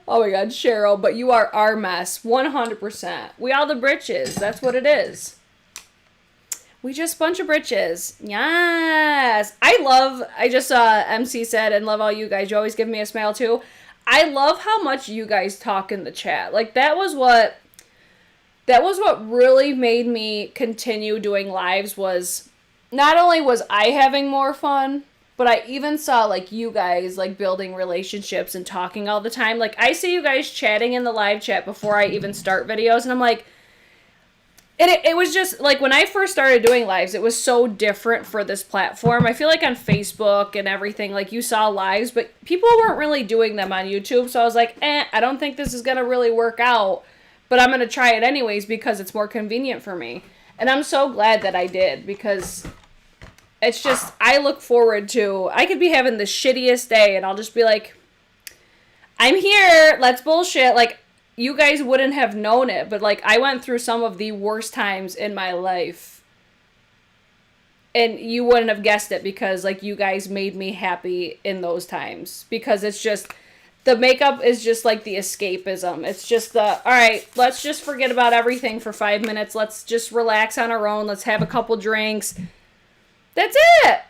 Oh my god, Cheryl, but you are our mess. 100%. We all the britches. That's what it is. We just bunch of britches. Yes. I just saw MC said, and love all you guys. You always give me a smile too. I love how much you guys talk in the chat. Like, that was what really made me continue doing lives. Was not only was I having more fun, but I even saw, like, you guys, like, building relationships and talking all the time. Like, I see you guys chatting in the live chat before I even start videos, and I'm like, it was just, like, when I first started doing lives, it was so different for this platform. I feel like on Facebook and everything, like, you saw lives, but people weren't really doing them on YouTube, so I was like, I don't think this is going to really work out, but I'm going to try it anyways because it's more convenient for me. And I'm so glad that I did, because it's just, I look forward to, I could be having the shittiest day, and I'll just be like, I'm here, let's bullshit. Like, you guys wouldn't have known it, but, like, I went through some of the worst times in my life, and you wouldn't have guessed it, because, like, you guys made me happy in those times, because it's just, the makeup is just, like, the escapism. It's just the, all right, let's just forget about everything for 5 minutes, let's just relax on our own, let's have a couple drinks. That's it.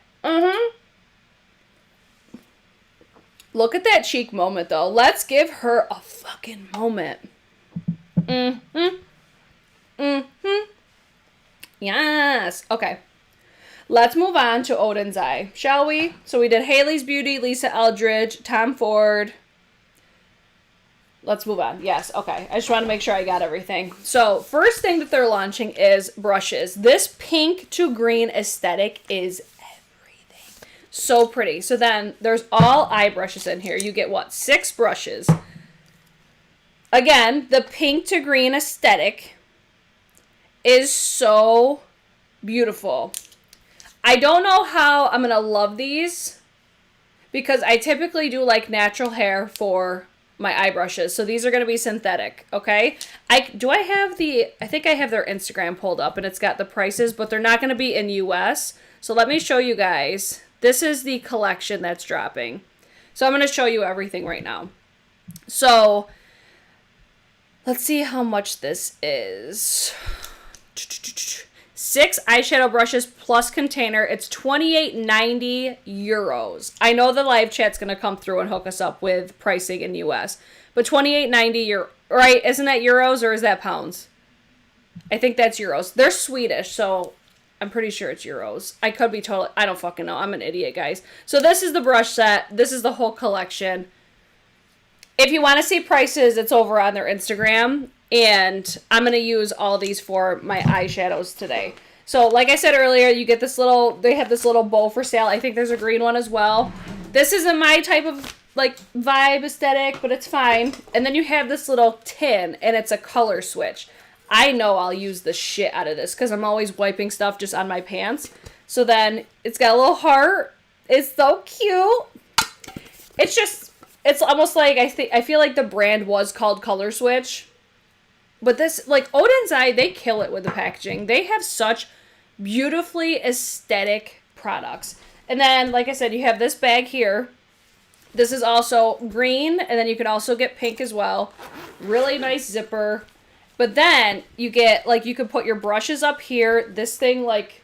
Look at that cheek moment, though. Let's give her a fucking moment. Yes. Okay. Let's move on to Odens Eye, shall we? So we did Haley's Beauty, Lisa Eldridge, Tom Ford. Let's move on. Yes, okay. I just want to make sure I got everything. So, first thing that they're launching is brushes. This pink to green aesthetic is everything. So pretty. So then, there's all eye brushes in here. You get, what, 6 brushes. Again, the pink to green aesthetic is so beautiful. I don't know how I'm going to love these, because I typically do, like, natural hair for my eye brushes. So these are going to be synthetic, okay? I think I have their Instagram pulled up, and it's got the prices, but they're not going to be in US. So let me show you guys. This is the collection that's dropping. So I'm going to show you everything right now. So let's see how much this is. 6 eyeshadow brushes plus container. It's €28.90. I know the live chat's going to come through and hook us up with pricing in US. But €28.90, right? Isn't that euros or is that pounds? I think that's euros. They're Swedish, so I'm pretty sure it's euros. I could be totally, I don't fucking know. I'm an idiot, guys. So this is the brush set. This is the whole collection. If you want to see prices, it's over on their Instagram. And I'm going to use all these for my eyeshadows today. So, like I said earlier, you get this little, they have this little bowl for sale. I think there's a green one as well. This isn't my type of, like, vibe aesthetic, but it's fine. And then you have this little tin, and it's a color switch. I know I'll use the shit out of this, because I'm always wiping stuff just on my pants. So then, it's got a little heart. It's so cute. It's just, it's almost like, I feel like the brand was called Color Switch. But this, like, Odens they kill it with the packaging. They have such beautifully aesthetic products. And then, like I said, you have this bag here. This is also green, and then you can also get pink as well. Really nice zipper. But then you get, like, you can put your brushes up here. This thing, like,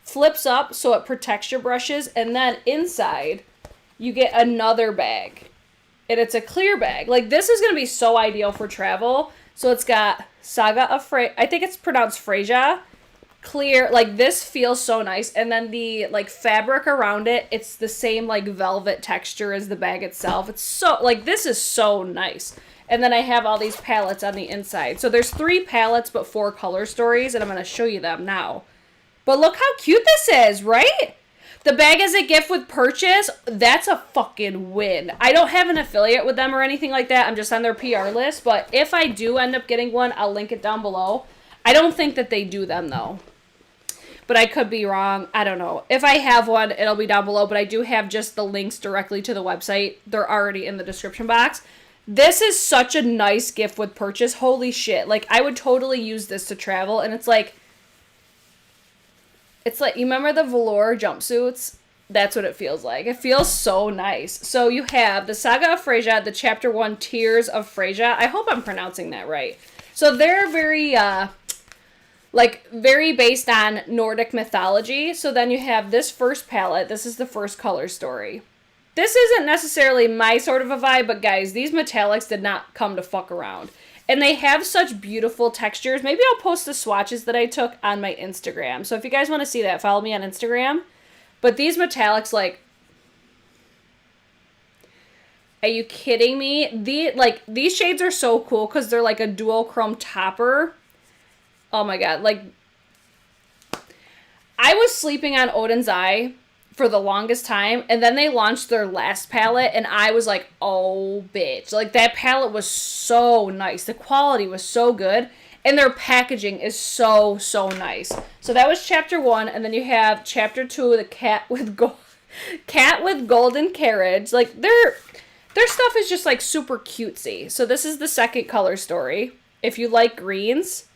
flips up so it protects your brushes. And then inside, you get another bag. And it's a clear bag. Like, this is going to be so ideal for travel. So it's got Saga of Freja. I think it's pronounced Freja. Clear. Like, this feels so nice. And then the, like, fabric around it, it's the same, like, velvet texture as the bag itself. It's so, like, this is so nice. And then I have all these palettes on the inside. So there's 3 palettes, but 4 color stories. And I'm going to show you them now. But look how cute this is, right? The bag as a gift with purchase, that's a fucking win. I don't have an affiliate with them or anything like that. I'm just on their PR list. But if I do end up getting one, I'll link it down below. I don't think that they do them, though. But I could be wrong. I don't know. If I have one, it'll be down below. But I do have just the links directly to the website. They're already in the description box. This is such a nice gift with purchase. Holy shit. Like, I would totally use this to travel. And it's like, you remember the velour jumpsuits? That's what it feels like. It feels so nice. So you have the Saga of Freja, the Chapter 1 Tears of Freja. I hope I'm pronouncing that right. So they're very, very based on Nordic mythology. So then you have this first palette. This is the first color story. This isn't necessarily my sort of a vibe, but guys, these metallics did not come to fuck around. And they have such beautiful textures. Maybe I'll post the swatches that I took on my Instagram. So if you guys want to see that, follow me on Instagram. But these metallics, like, are you kidding me? These shades are so cool because they're like a dual chrome topper. Oh my god. Like, I was sleeping on Odens for the longest time, and then they launched their last palette, and I was like, oh, bitch. Like, that palette was so nice. The quality was so good, and their packaging is so, so nice. So that was Chapter 1, and then you have Chapter 2, the cat with golden carriage. Like, their stuff is just, like, super cutesy. So this is the second color story. If you like greens...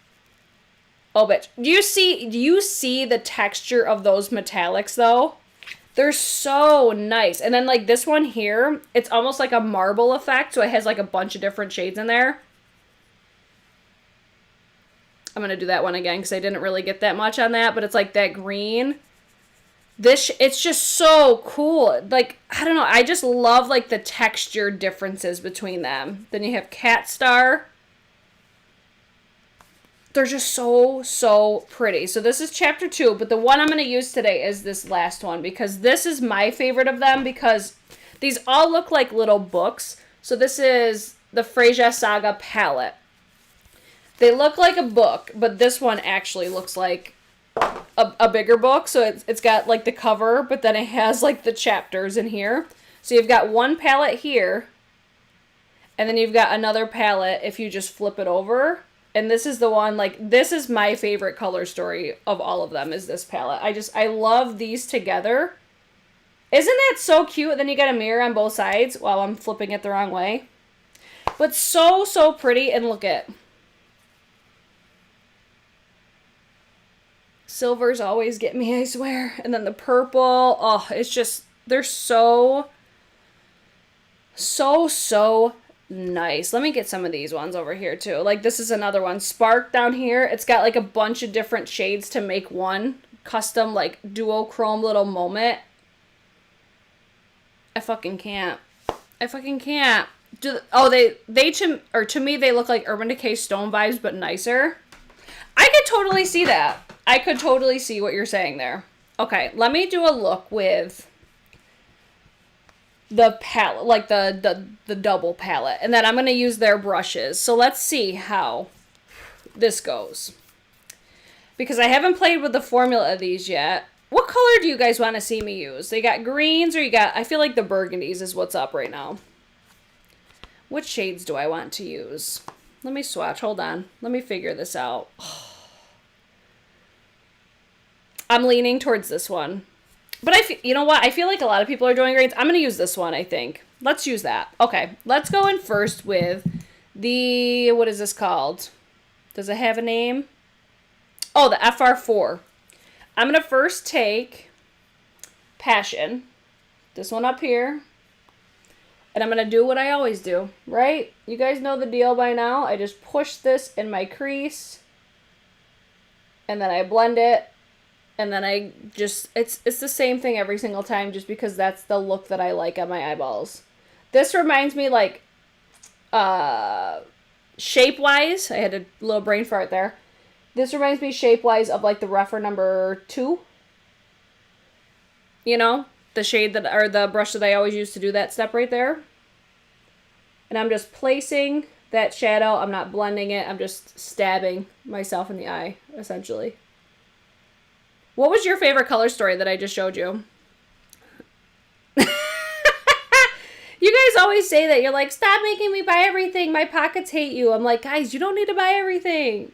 Oh, bitch. Do you see the texture of those metallics, though? They're so nice. And then, like, this one here, it's almost like a marble effect. So it has, like, a bunch of different shades in there. I'm going to do that one again because I didn't really get that much on that. But it's, like, that green. It's just so cool. Like, I don't know. I just love, like, the texture differences between them. Then you have Cat Star. They're just so, so pretty. So this is Chapter 2, but the one I'm going to use today is this last one because this is my favorite of them because these all look like little books. So this is the Freja Saga palette. They look like a book, but this one actually looks like a bigger book. So it's got like the cover, but then it has like the chapters in here. So you've got one palette here, and then you've got another palette if you just flip it over. And this is the one, like, this is my favorite color story of all of them, is this palette. I love these together. Isn't that so cute? Then you got a mirror on both sides. Wow, I'm flipping it the wrong way. But so, so pretty. And look at. Silvers always get me, I swear. And then the purple. Oh, it's just, they're so, so, so nice. Let me get some of these ones over here too. Like, this is another one. Spark down here. It's got like a bunch of different shades to make one custom like duochrome little moment. I fucking can't. To me they look like Urban Decay Stone vibes but nicer. I could totally see that. I could totally see what you're saying there. Okay, let me do a look with the palette, like the double palette. And then I'm going to use their brushes. So let's see how this goes. Because I haven't played with the formula of these yet. What color do you guys want to see me use? They got greens or you got, I feel like the burgundies is what's up right now. Which shades do I want to use? Let me swatch. Hold on. Let me figure this out. I'm leaning towards this one. But you know what? I feel like a lot of people are doing greens. I'm going to use this one, I think. Let's use that. Okay. Let's go in first with the, what is this called? Does it have a name? Oh, the FR4. I'm going to first take Passion. This one up here. And I'm going to do what I always do, right? You guys know the deal by now. I just push this in my crease. And then I blend it. And then I just, it's the same thing every single time just because that's the look that I like on my eyeballs. This reminds me like, shape-wise, I had a little brain fart there. This reminds me shape-wise of like the Refy number 2. You know, the shade that, or the brush that I always use to do that step right there. And I'm just placing that shadow. I'm not blending it. I'm just stabbing myself in the eye, essentially. What was your favorite color story that I just showed you? You guys always say that. You're like, stop making me buy everything. My pockets hate you. I'm like, guys, you don't need to buy everything.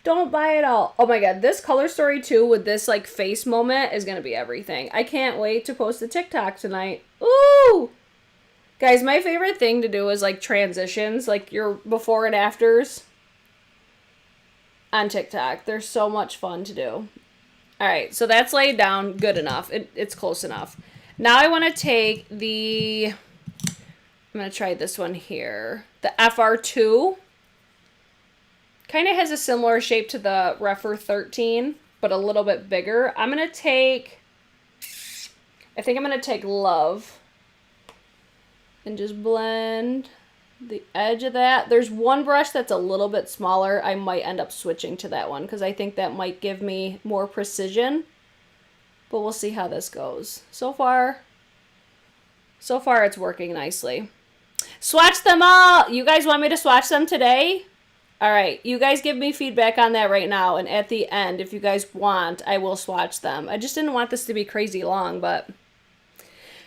Don't buy it all. Oh my god, this color story too with this like face moment is going to be everything. I can't wait to post a TikTok tonight. Ooh! Guys, my favorite thing to do is like transitions, like your before and afters on TikTok. They're so much fun to do. Alright, so that's laid down good enough. It's close enough. Now I want to take the, I'm going to try this one here. The FR2. Kind of has a similar shape to the Refy 13, but a little bit bigger. I'm going to take, I think I'm going to take Love and just blend the edge of that. There's one brush that's a little bit smaller. I might end up switching to that one because I think that might give me more precision, but we'll see how this goes. So far it's working nicely. Swatch them all. You guys want me to swatch them today? All right, you guys give me feedback on that right now, and at the end, if you guys want, I will swatch them. I just didn't want this to be crazy long, but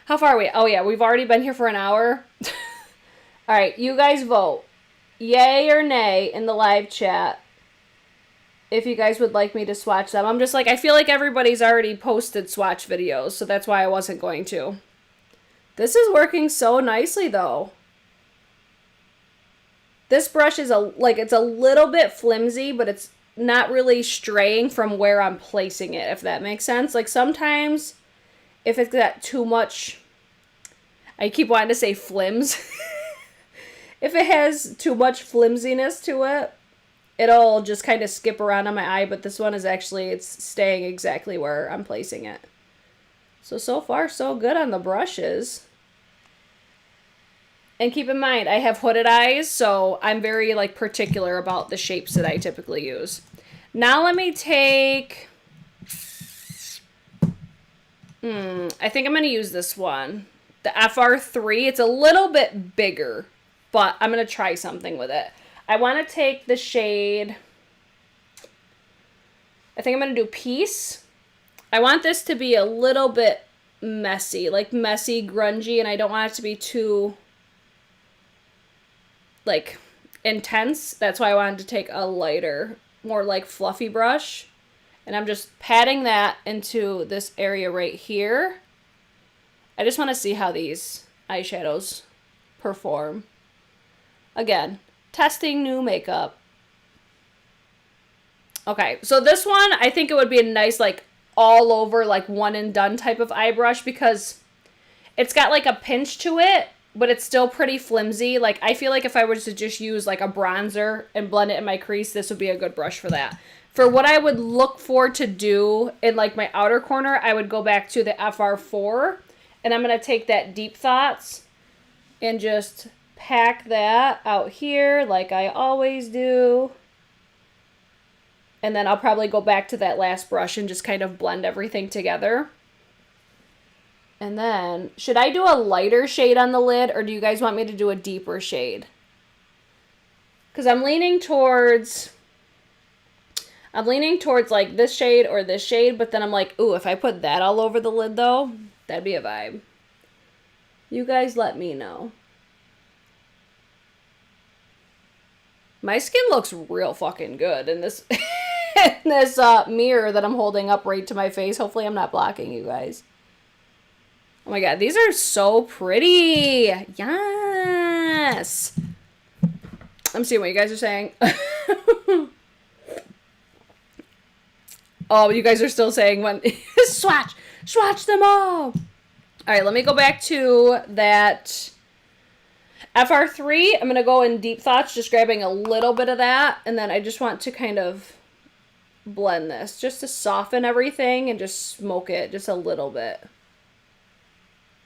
how far are we? Oh yeah, we've already been here for an hour. All right, you guys vote. Yay or nay in the live chat if you guys would like me to swatch them. I'm just like, I feel like everybody's already posted swatch videos, so that's why I wasn't going to. This is working so nicely, though. This brush is it's a little bit flimsy, but it's not really straying from where I'm placing it, if that makes sense. Like sometimes if it's got too much, I keep wanting to say flims. If it has too much flimsiness to it, it'll just kind of skip around on my eye, but this one is actually, it's staying exactly where I'm placing it. So far, so good on the brushes. And keep in mind, I have hooded eyes, so I'm very like particular about the shapes that I typically use. Now let me take, I think I'm going to use this one. The FR3, it's a little bit bigger, but I'm going to try something with it. I want to take the shade, I think I'm going to do Peace. I want this to be a little bit messy, like messy, grungy, and I don't want it to be too like intense. That's why I wanted to take a lighter, more like fluffy brush. And I'm just patting that into this area right here. I just want to see how these eyeshadows perform. Again, testing new makeup. Okay, so this one, I think it would be a nice like all over like one and done type of eye brush because it's got like a pinch to it, but it's still pretty flimsy. Like, I feel like if I was to just use, like, a bronzer and blend it in my crease, this would be a good brush for that. For what I would look for to do in, like, my outer corner, I would go back to the FR4. And I'm going to take that Deep Thoughts and just pack that out here like I always do. And then I'll probably go back to that last brush and just kind of blend everything together. And then, should I do a lighter shade on the lid, or do you guys want me to do a deeper shade? Because I'm leaning towards like this shade or this shade, but then I'm like, ooh, if I put that all over the lid though, that'd be a vibe. You guys let me know. My skin looks real fucking good in this in this mirror that I'm holding up right to my face. Hopefully I'm not blocking you guys. Oh my god, these are so pretty. Yes. I'm seeing what you guys are saying. Oh, you guys are still saying when swatch them all. All right, let me go back to that FR3. I'm going to go in Deep Thoughts, just grabbing a little bit of that. And then I just want to kind of blend this just to soften everything and just smoke it just a little bit.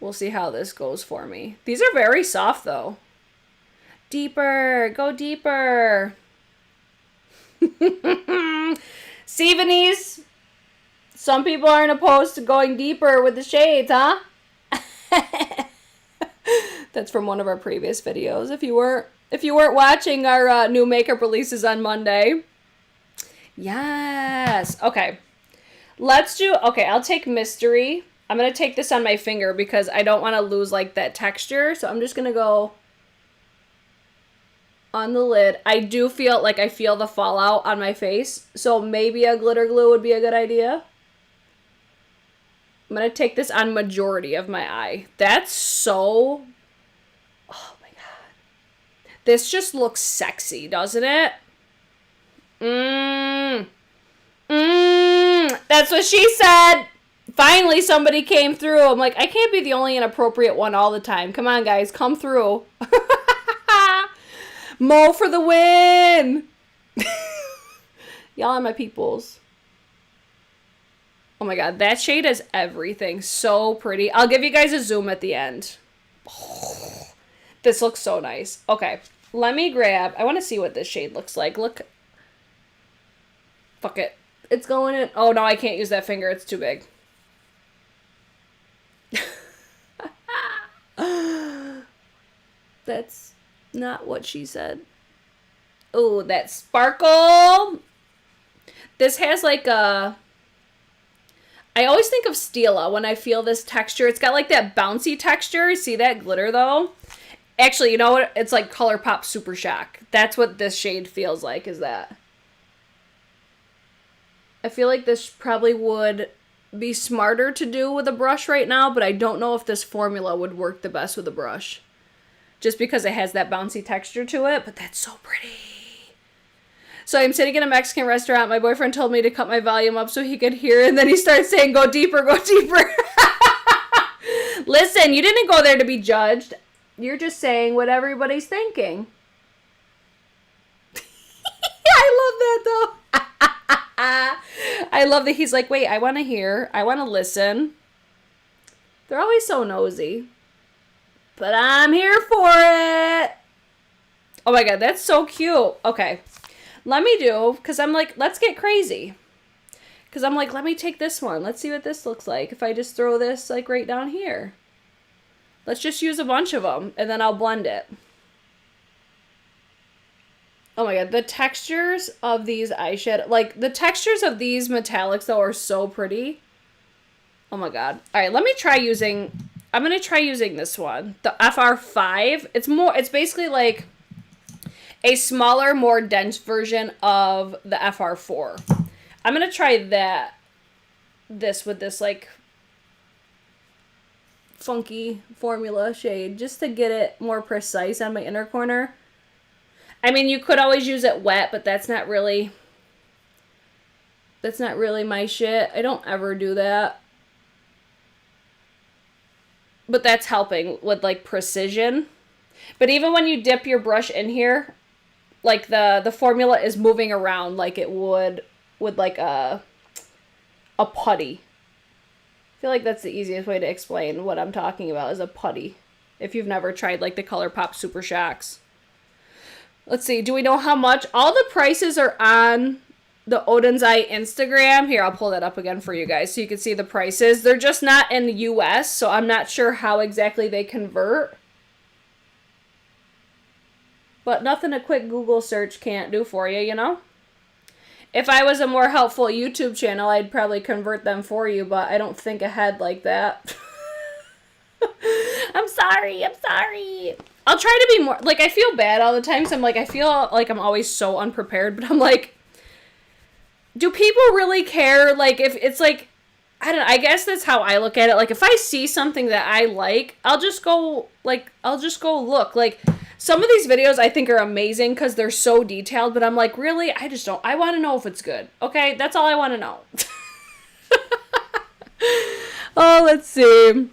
We'll see how this goes for me. These are very soft, though. Deeper. Go deeper. Stephanies, some people aren't opposed to going deeper with the shades, huh? That's from one of our previous videos. If you weren't watching our new makeup releases on Monday. Yes. Okay. Okay, I'll take Mystery. I'm going to take this on my finger because I don't want to lose like that texture. So I'm just going to go on the lid. I do feel like I feel the fallout on my face. So maybe a glitter glue would be a good idea. I'm going to take this on majority of my eye. That's so... Oh my god. This just looks sexy, doesn't it? That's what she said. Finally, somebody came through. I'm like, I can't be the only inappropriate one all the time. Come on, guys. Come through. Mo for the win. Y'all are my peoples. Oh my god, that shade is everything. So pretty. I'll give you guys a zoom at the end. Oh, this looks so nice. Okay, let me grab... I want to see what this shade looks like. Look. Fuck it. It's going in... Oh, no, I can't use that finger. It's too big. That's not what she said. Oh, that sparkle. This has like a... I always think of Stila when I feel this texture. It's got like that bouncy texture. See that glitter though? Actually, you know what? It's like ColourPop Super Shock. That's what this shade feels like, is that. I feel like this probably would be smarter to do with a brush right now, but I don't know if this formula would work the best with a brush. Just because it has that bouncy texture to it, but that's so pretty. So I'm sitting in a Mexican restaurant. My boyfriend told me to cut my volume up so he could hear, and then he starts saying, go deeper, go deeper. Listen, you didn't go there to be judged. You're just saying what everybody's thinking. I love that, though. I love that he's like, wait, I want to hear. I want to listen. They're always so nosy. But I'm here for it. Oh my god, that's so cute. Okay. Let me do, because I'm like, let's get crazy. Because I'm like, let me take this one. Let's see what this looks like if I just throw this like right down here. Let's just use a bunch of them, and then I'll blend it. Oh my god, the textures of these eyeshadow, like the textures of these metallics though are so pretty. Oh my god. All right, let me try using, I'm going to try using this one. The FR5. It's basically like a smaller, more dense version of the FR4. I'm going to try this with this like funky formula shade just to get it more precise on my inner corner. I mean, you could always use it wet, but that's not really my shit. I don't ever do that. But that's helping with like precision. But even when you dip your brush in here, like the formula is moving around like it would with like a putty. I feel like that's the easiest way to explain what I'm talking about, is a putty. If you've never tried like the ColourPop Super Shocks. Let's see, do we know how much? All the prices are on the Odens Instagram. Here, I'll pull that up again for you guys so you can see the prices. They're just not in the US, so I'm not sure how exactly they convert. But nothing a quick Google search can't do for you, you know? If I was a more helpful YouTube channel, I'd probably convert them for you, but I don't think ahead like that. I'm sorry. I'll try to be more, like, I feel bad all the time, so I'm like, I feel like I'm always so unprepared, but I'm like, do people really care? Like, if it's like, I don't know, I guess that's how I look at it. Like, if I see something that I like, I'll just go look. Like, some of these videos I think are amazing because they're so detailed, but I'm like, really? I want to know if it's good. Okay? That's all I want to know. Oh, let's see.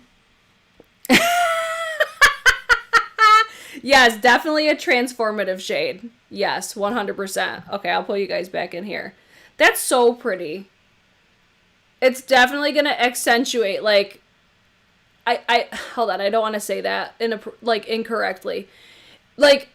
Yes, definitely a transformative shade. Yes, 100%. Okay, I'll pull you guys back in here. That's so pretty. It's definitely going to accentuate, like, hold on, I don't want to say that incorrectly. Like,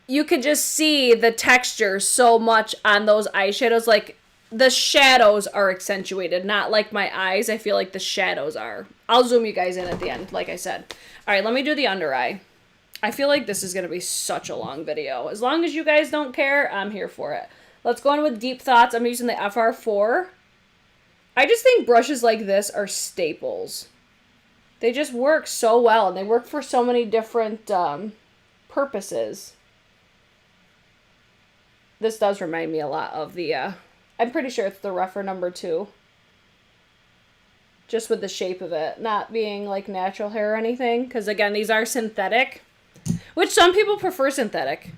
you could just see the texture so much on those eyeshadows. Like, the shadows are accentuated, not like my eyes. I feel like the shadows are. I'll zoom you guys in at the end, like I said. All right, let me do the under eye. I feel like this is going to be such a long video. As long as you guys don't care, I'm here for it. Let's go on with Deep Thoughts. I'm using the FR4. I just think brushes like this are staples. They just work so well, and they work for so many different purposes. This does remind me a lot of the, I'm pretty sure it's the Refy number 2. Just with the shape of it, not being like natural hair or anything. Because again, these are synthetic, which some people prefer synthetic.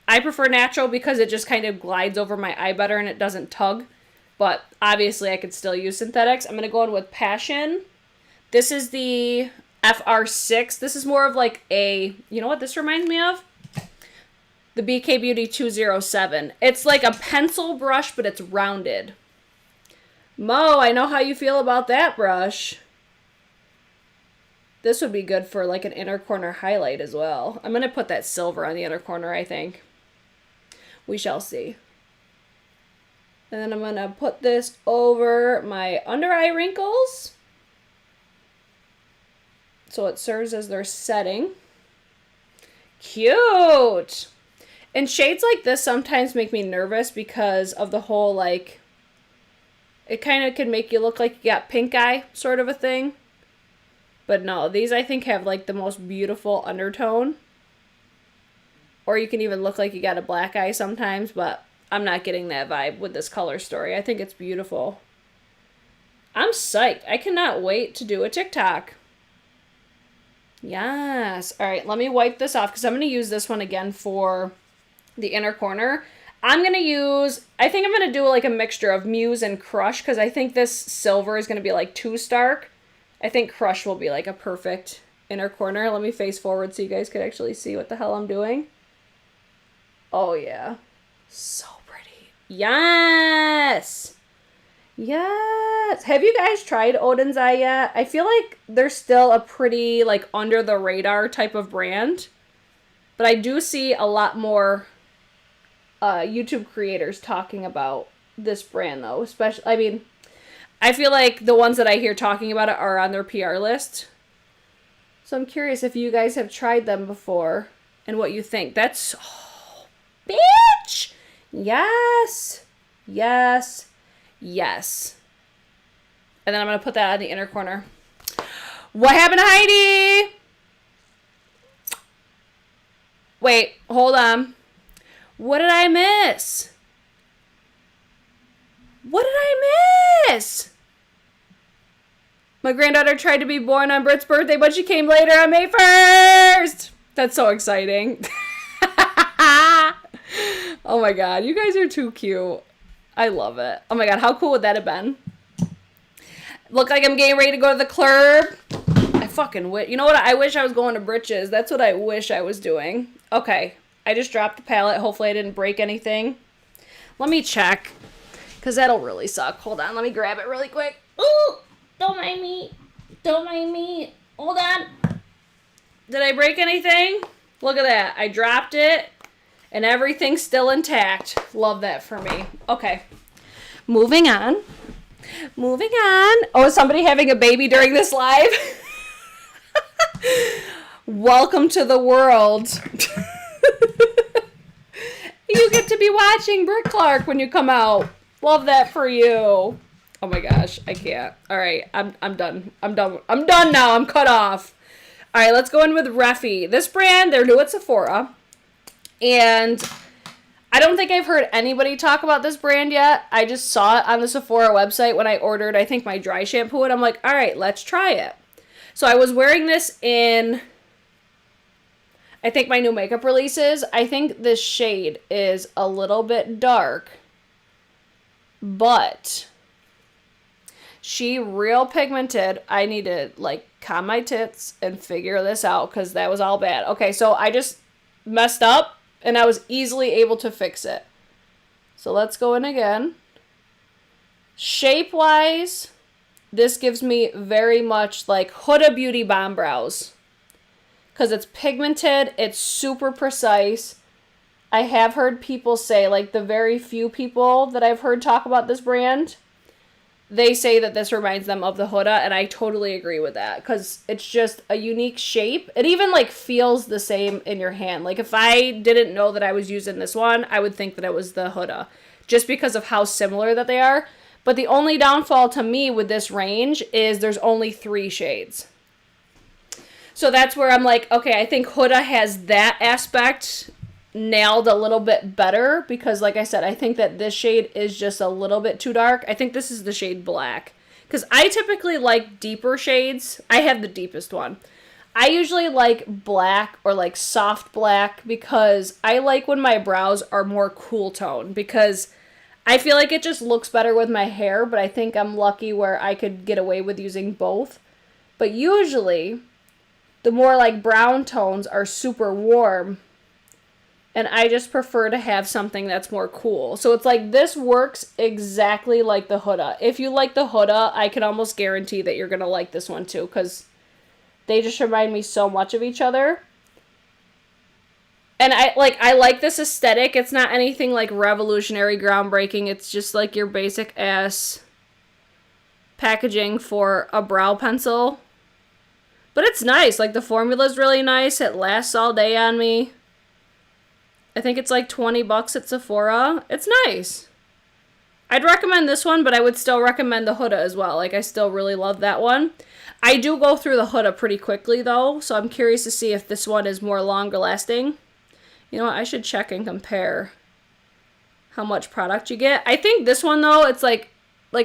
I prefer natural because it just kind of glides over my eye better and it doesn't tug. But obviously I could still use synthetics. I'm going to go in with Passion. This is the FR6. This is more of like a, you know what this reminds me of? The BK Beauty 207. It's like a pencil brush, but it's rounded. Mo, I know how you feel about that brush. This would be good for like an inner corner highlight as well. I'm going to put that silver on the inner corner, I think. We shall see. And then I'm going to put this over my under eye wrinkles, so it serves as their setting. Cute! And shades like this sometimes make me nervous because of the whole, like, it kind of can make you look like you got pink eye sort of a thing. But no, these I think have like the most beautiful undertone. Or you can even look like you got a black eye sometimes, but I'm not getting that vibe with this color story. I think it's beautiful. I'm psyched. I cannot wait to do a TikTok. Yes. All right, let me wipe this off because I'm going to use this one again for the inner corner. I'm going to use, I think I'm going to do like a mixture of Muse and Crush because I think this silver is going to be like too stark. I think Crush will be like a perfect inner corner. Let me face forward so you guys could actually see what the hell I'm doing. Oh, yeah. So pretty. Yes! Yes! Have you guys tried Odens Eye yet? I feel like they're still a pretty, like, under the radar type of brand. But I do see a lot more YouTube creators talking about this brand, though. Especially, I mean, I feel like the ones that I hear talking about it are on their PR list. So I'm curious if you guys have tried them before and what you think. That's... Oh, bitch! Yes! Yes! Yes. And then I'm going to put that on the inner corner. What happened to Heidi? Wait, hold on. What did I miss? What did I miss? My granddaughter tried to be born on Brit's birthday, but she came later on May 1st. That's so exciting. Oh my god, you guys are too cute. I love it. Oh my god, how cool would that have been? Look like I'm getting ready to go to the club. I fucking wish. You know what? I wish I was going to Britches. That's what I wish I was doing. Okay, I just dropped the palette. Hopefully I didn't break anything. Let me check, because that'll really suck. Hold on, let me grab it really quick. Ooh, don't mind me. Don't mind me. Hold on. Did I break anything? Look at that. I dropped it, And everything's still intact. Love that for me. Okay. Moving on. Moving on. Oh, is somebody having a baby during this live? Welcome to the world. You get to be watching Britt Clark when you come out. Love that for you. Oh my gosh, I can't. All right, I'm done. I'm done now. I'm cut off. All right, let's go in with Refy. This brand, they're new at Sephora. And I don't think I've heard anybody talk about this brand yet. I just saw it on the Sephora website when I ordered, I think, my dry shampoo. And I'm like, all right, let's try it. So I was wearing this in, I think, my new makeup releases. I think this shade is a little bit dark. But she real pigmented. I need to, like, calm my tits and figure this out because that was all bad. Okay, so I just messed up. And I was easily able to fix it. So let's go in again. Shape-wise, this gives me very much like Huda Beauty Bomb Brows. Because it's pigmented, it's super precise. I have heard people say, like the very few people that I've heard talk about this brand, they say that this reminds them of the Huda, and I totally agree with that because it's just a unique shape. It even like feels the same in your hand. Like if I didn't know that I was using this one, I would think that it was the Huda just because of how similar that they are. But the only downfall to me with this range is there's only 3 shades. So that's where I'm like, okay, I think Huda has that aspect nailed a little bit better because like I said, I think that this shade is just a little bit too dark. I think this is the shade black because I typically like deeper shades. I have the deepest one. I usually like black or like soft black because I like when my brows are more cool tone because I feel like it just looks better with my hair, but I think I'm lucky where I could get away with using both. But usually the more like brown tones are super warm. And I just prefer to have something that's more cool. So it's like this works exactly like the Huda. If you like the Huda, I can almost guarantee that you're going to like this one too. Because they just remind me so much of each other. And I like this aesthetic. It's not anything like revolutionary, groundbreaking. It's just like your basic ass packaging for a brow pencil. But it's nice. Like the formula's really nice. It lasts all day on me. I think it's like $20 at Sephora. It's nice. I'd recommend this one, but I would still recommend the Huda as well. Like, I still really love that one. I do go through the Huda pretty quickly, though, so I'm curious to see if this one is more longer lasting. You know what? I should check and compare how much product you get. I think this one, though, it's like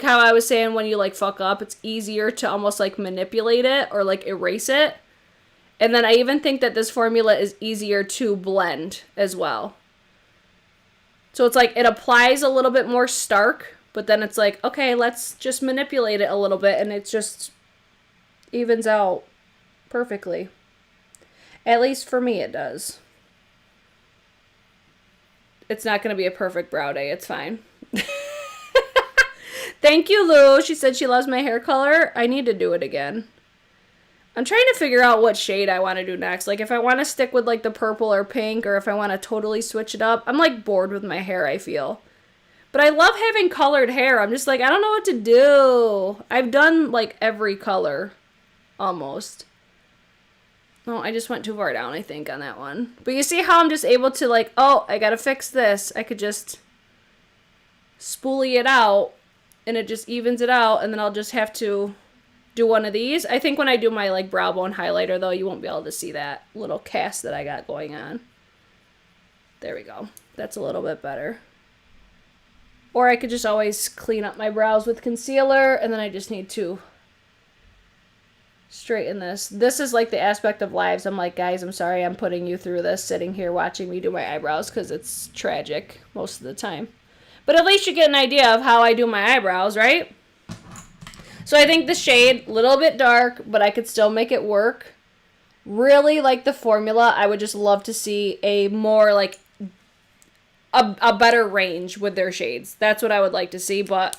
how I was saying when you, like, fuck up, it's easier to almost, like, manipulate it or, like, erase it. And then I even think that this formula is easier to blend as well. So it's like it applies a little bit more stark, but then it's like, okay, let's just manipulate it a little bit and it just evens out perfectly. At least for me it does. It's not going to be a perfect brow day. It's fine. Thank you, Lou. She said she loves my hair color. I need to do it again. I'm trying to figure out what shade I want to do next. Like, if I want to stick with, like, the purple or pink, or if I want to totally switch it up. I'm, like, bored with my hair, I feel. But I love having colored hair. I'm just like, I don't know what to do. I've done, like, every color. Almost. Oh, I just went too far down, I think, on that one. But you see how I'm just able to, like, oh, I gotta fix this. I could just spoolie it out, and it just evens it out, and then I'll just have to do one of these. I think when I do my like brow bone highlighter though, you won't be able to see that little cast that I got going on. There we go. That's a little bit better. Or I could just always clean up my brows with concealer and then I just need to straighten this. This is like the aspect of lives. I'm like, guys, I'm sorry I'm putting you through this sitting here watching me do my eyebrows because it's tragic most of the time. But at least you get an idea of how I do my eyebrows, right? So I think the shade, a little bit dark, but I could still make it work. Really like the formula. I would just love to see a more like a better range with their shades. That's what I would like to see. But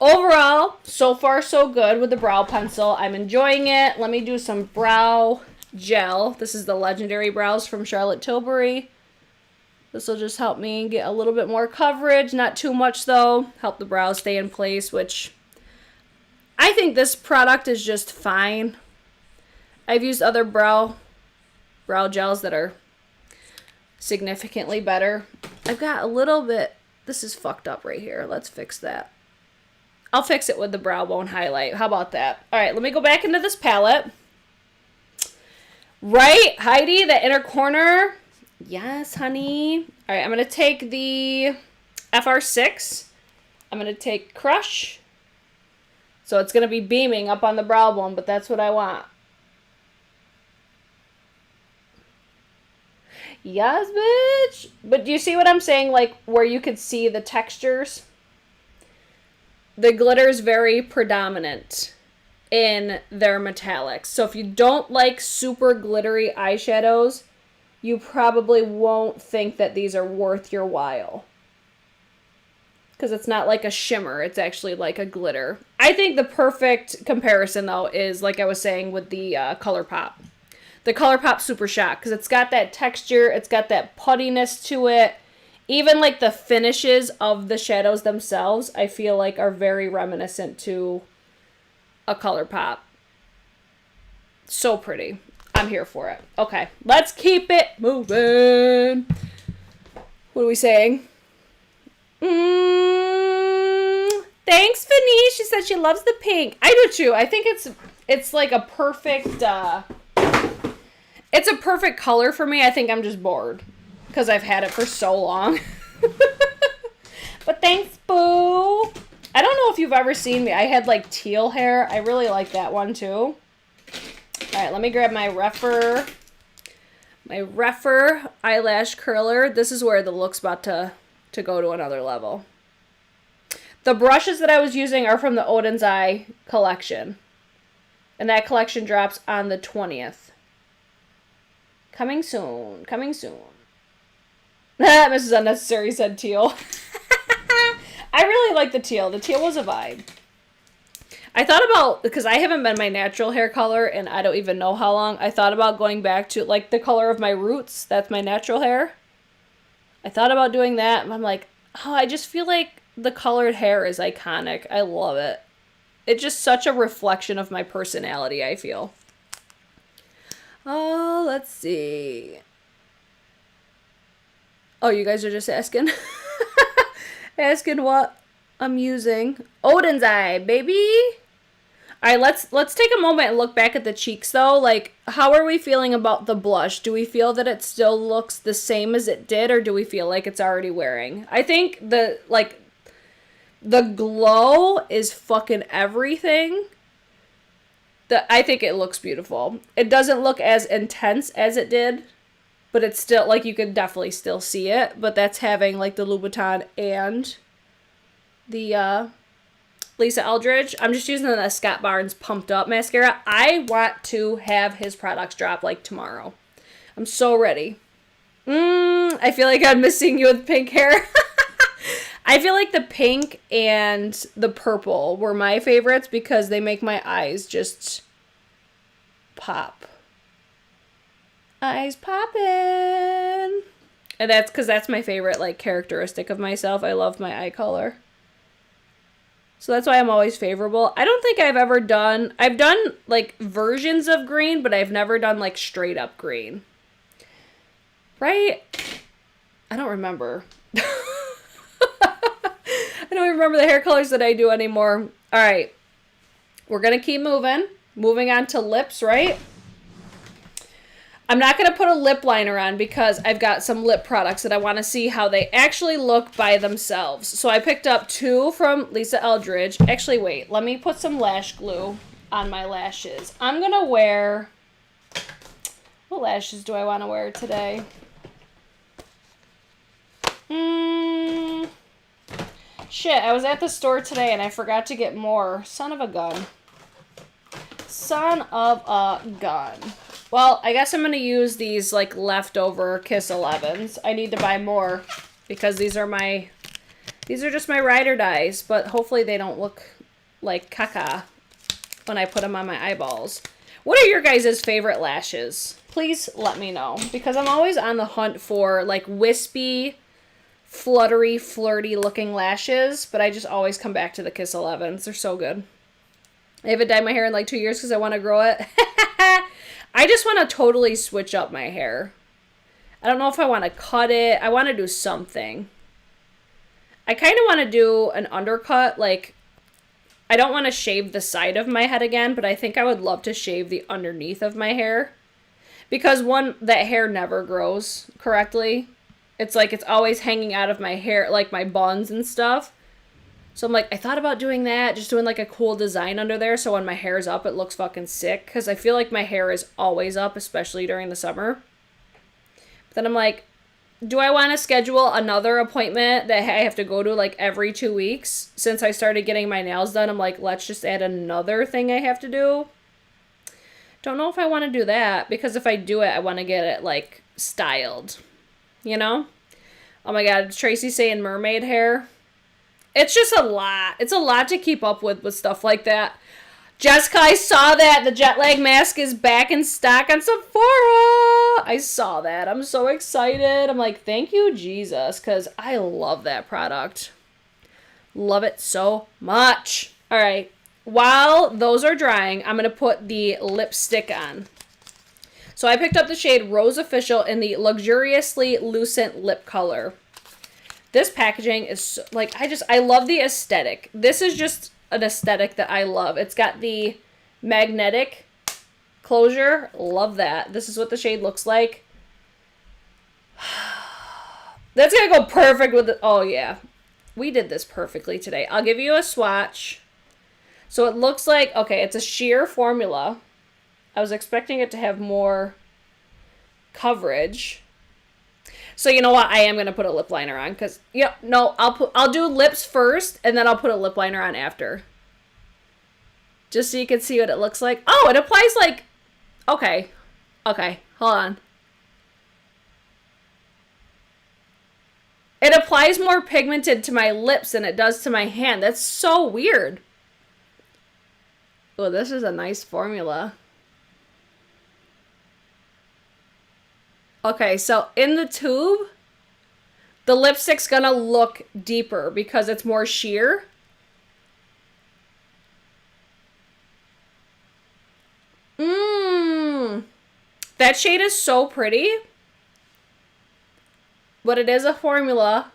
overall, so far so good with the brow pencil. I'm enjoying it. Let me do some brow gel. This is the Legendary Brows from Charlotte Tilbury. This will just help me get a little bit more coverage. Not too much, though. Help the brows stay in place, which I think this product is just fine. I've used other brow gels that are significantly better. I've got a little bit... This is fucked up right here. Let's fix that. I'll fix it with the brow bone highlight. How about that? All right, let me go back into this palette. Right, Heidi, the inner corner. Yes, honey. All right, I'm going to take the FR6. I'm going to take Crush. So it's going to be beaming up on the brow bone, but that's what I want. Yes, bitch. But do you see what I'm saying? Like, where you could see the textures? The glitter is very predominant in their metallics. So if you don't like super glittery eyeshadows, you probably won't think that these are worth your while. Because it's not like a shimmer. It's actually like a glitter. I think the perfect comparison, though, is, like I was saying, with the ColourPop. The ColourPop Super Shock. Because it's got that texture. It's got that puttiness to it. Even, like, the finishes of the shadows themselves, I feel like are very reminiscent to a ColourPop. So pretty. I'm here for it. Okay, let's keep it moving. What are we saying? Thanks, Vinny. She said she loves the pink. I do too. I think it's like a perfect, it's a perfect color for me. I think I'm just bored because I've had it for so long. But thanks, boo. I don't know if you've ever seen me. I had like teal hair. I really like that one too. All right, let me grab my Refy eyelash curler. This is where the look's about to go to another level. The brushes that I was using are from the Odens Eye collection. And that collection drops on the 20th. Coming soon. Coming soon. Mrs. Unnecessary said teal. I really like the teal. The teal was a vibe. I thought about, because I haven't been my natural hair color and I don't even know how long, I thought about going back to like the color of my roots. That's my natural hair. I thought about doing that and I'm like, oh, I just feel like the colored hair is iconic. I love it. It's just such a reflection of my personality, I feel. Oh, let's see. Oh, you guys are just asking? Asking what I'm using. Odens Eye, baby. All right, let's take a moment and look back at the cheeks, though. Like, how are we feeling about the blush? Do we feel that it still looks the same as it did, or do we feel like it's already wearing? I think the glow is fucking everything. I think it looks beautiful. It doesn't look as intense as it did, but it's still, like, you can definitely still see it. But that's having, like, the Louboutin and the Lisa Eldridge. I'm just using the Scott Barnes Pumped Up mascara. I want to have his products drop, like, tomorrow. I'm so ready. I feel like I'm missing you with pink hair. I feel like the pink and the purple were my favorites because they make my eyes just pop. Eyes popping. And that's because that's my favorite, like, characteristic of myself. I love my eye color. So that's why I'm always favorable. I don't think I've ever done... I've done, like, versions of green, but I've never done, like, straight up green. Right? I don't remember. I don't even remember the hair colors that I do anymore. All right. We're going to keep moving. Moving on to lips, right? I'm not going to put a lip liner on because I've got some lip products that I want to see how they actually look by themselves. So I picked up two from Lisa Eldridge. Actually, wait. Let me put some lash glue on my lashes. I'm going to wear... What lashes do I want to wear today? Shit, I was at the store today and I forgot to get more. Son of a gun. Son of a gun. Well, I guess I'm going to use these, like, leftover Kiss 11s. I need to buy more because these are just my ride or dies, but hopefully they don't look like caca when I put them on my eyeballs. What are your guys' favorite lashes? Please let me know, because I'm always on the hunt for like wispy, fluttery, flirty looking lashes, but I just always come back to the Kiss 11s. They're so good. I haven't dyed my hair in like 2 years because I want to grow it. I just want to totally switch up my hair. I don't know if I want to cut it. I want to do something. I kind of want to do an undercut. Like, I don't want to shave the side of my head again, but I think I would love to shave the underneath of my hair. Because one, that hair never grows correctly. It's like it's always hanging out of my hair, like my buns and stuff. So I'm like, I thought about doing that, just doing like a cool design under there so when my hair's up, it looks fucking sick. Because I feel like my hair is always up, especially during the summer. But then I'm like, do I want to schedule another appointment that I have to go to like every 2 weeks? Since I started getting my nails done, I'm like, let's just add another thing I have to do. Don't know if I want to do that, because if I do it, I want to get it like styled. You know? Oh my god, Tracy saying mermaid hair. It's just a lot. It's a lot to keep up with stuff like that. Jessica, I saw that. The jet lag mask is back in stock on Sephora. I saw that. I'm so excited. I'm like, thank you, Jesus, because I love that product. Love it so much. All right. While those are drying, I'm going to put the lipstick on. So I picked up the shade Rose Official in the Luxuriously Lucent Lip Color. This packaging is so, like, I love the aesthetic. This is just an aesthetic that I love. It's got the magnetic closure. Love that. This is what the shade looks like. That's going to go perfect with it. Oh, yeah. We did this perfectly today. I'll give you a swatch. So it looks like, okay, it's a sheer formula. I was expecting it to have more coverage. So you know what? I am going to put a lip liner on because, yeah, no, I'll do lips first and then I'll put a lip liner on after. Just so you can see what it looks like. Oh, it applies like, okay, hold on. It applies more pigmented to my lips than it does to my hand. That's so weird. Oh, this is a nice formula. Okay, so in the tube, the lipstick's gonna look deeper because it's more sheer. That shade is so pretty. But it is a formula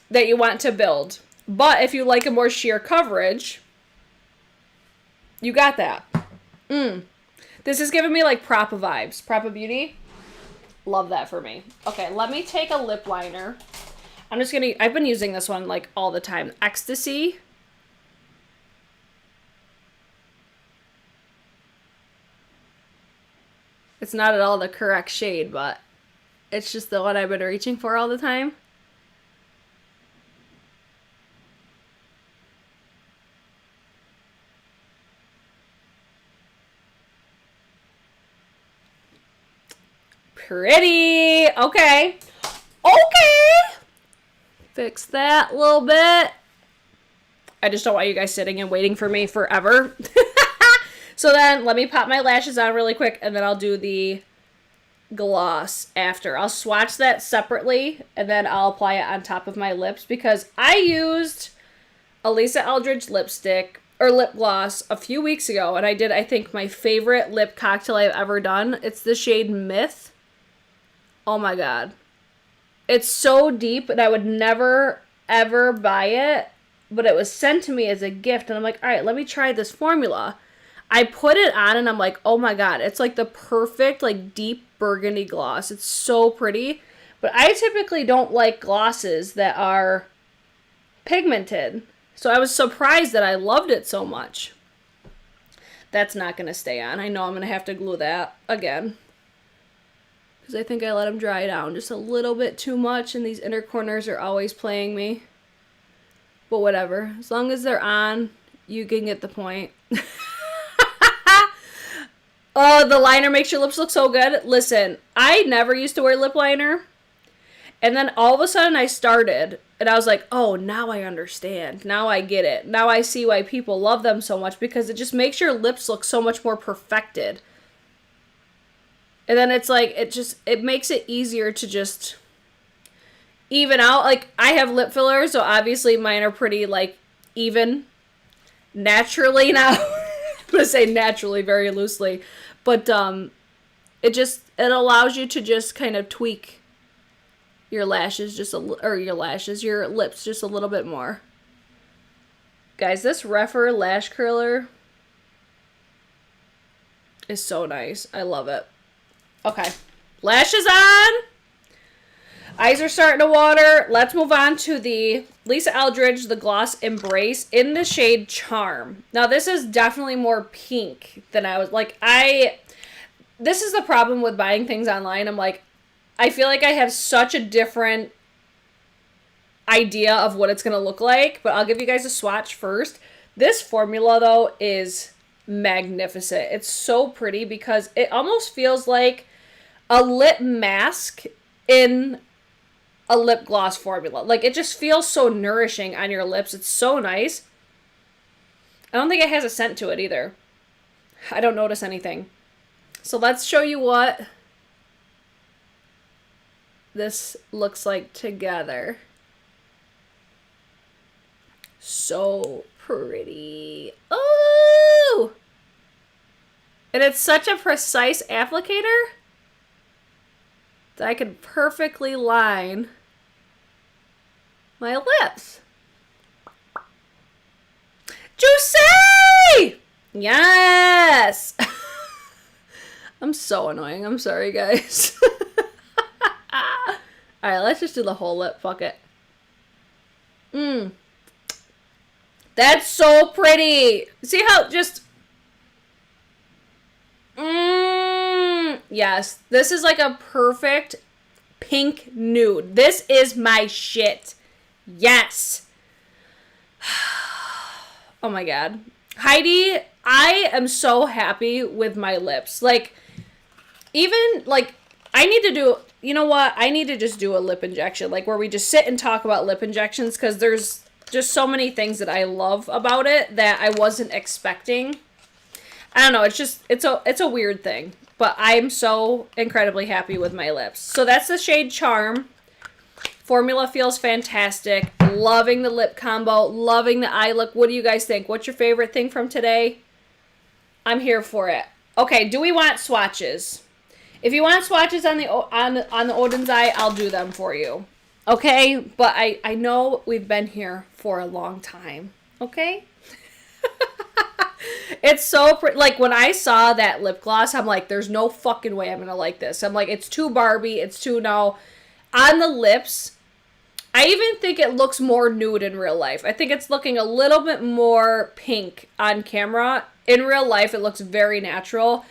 that you want to build. But if you like a more sheer coverage, you got that. This is giving me like Propa vibes. Propa Beauty. Love that for me. Okay, let me take a lip liner. I've been using this one like all the time. Ecstasy. It's not at all the correct shade, but it's just the one I've been reaching for all the time. Pretty. Okay. Fix that a little bit. I just don't want you guys sitting and waiting for me forever. So then let me pop my lashes on really quick and then I'll do the gloss after. I'll swatch that separately and then I'll apply it on top of my lips because I used a Lisa Eldridge lipstick or lip gloss a few weeks ago and I did, I think, my favorite lip cocktail I've ever done. It's the shade Myth. Oh my god. It's so deep and I would never ever buy it, but it was sent to me as a gift and I'm like, all right, let me try this formula. I put it on and I'm like, oh my god, it's like the perfect like deep burgundy gloss. It's so pretty, but I typically don't like glosses that are pigmented. So I was surprised that I loved it so much. That's not going to stay on. I know I'm going to have to glue that again. Because I think I let them dry down just a little bit too much and these inner corners are always playing me. But whatever. As long as they're on, you can get the point. Oh, the liner makes your lips look so good. Listen, I never used to wear lip liner. And then all of a sudden I started, and I was like, oh, now I understand. Now I get it. Now I see why people love them so much, because it just makes your lips look so much more perfected. And then it's like, it makes it easier to just even out. Like, I have lip fillers, so obviously mine are pretty, like, even naturally now. I'm going to say naturally very loosely. But it allows you to just kind of tweak your lashes your lips just a little bit more. Guys, this Refy lash curler is so nice. I love it. Okay, lashes on. Eyes are starting to water. Let's move on to the Lisa Eldridge, the Gloss Embrace in the shade Charm. Now, this is definitely more pink than I was, like, this is the problem with buying things online. I'm like, I feel like I have such a different idea of what it's going to look like, but I'll give you guys a swatch first. This formula, though, is magnificent. It's so pretty because it almost feels like a lip mask in a lip gloss formula. Like, it just feels so nourishing on your lips. It's so nice. I don't think it has a scent to it either. I don't notice anything. So let's show you what this looks like together. So pretty. Oh! And it's such a precise applicator that I can perfectly line my lips. Juicy! Yes! I'm so annoying. I'm sorry, guys. Alright, let's just do the whole lip. Fuck it. That's so pretty. See how just... Yes. This is like a perfect pink nude. This is my shit. Yes. Oh my god. Heidi, I am so happy with my lips. Like, even, like, I need to do... You know what? I need to just do a lip injection. Like, where we just sit and talk about lip injections. Because there's just so many things that I love about it that I wasn't expecting. I don't know. It's just... It's a weird thing. But I'm so incredibly happy with my lips. So that's the shade Charm. Formula feels fantastic. Loving the lip combo. Loving the eye look. What do you guys think? What's your favorite thing from today? I'm here for it. Okay, do we want swatches? If you want swatches on the Odens eye, I'll do them for you. Okay? But I know we've been here for a long time. Okay? It's so pretty. Like, when I saw that lip gloss, I'm like, there's no fucking way I'm going to like this. I'm like, it's too Barbie. It's too, no. On the lips, I even think it looks more nude in real life. I think it's looking a little bit more pink on camera. In real life, it looks very natural.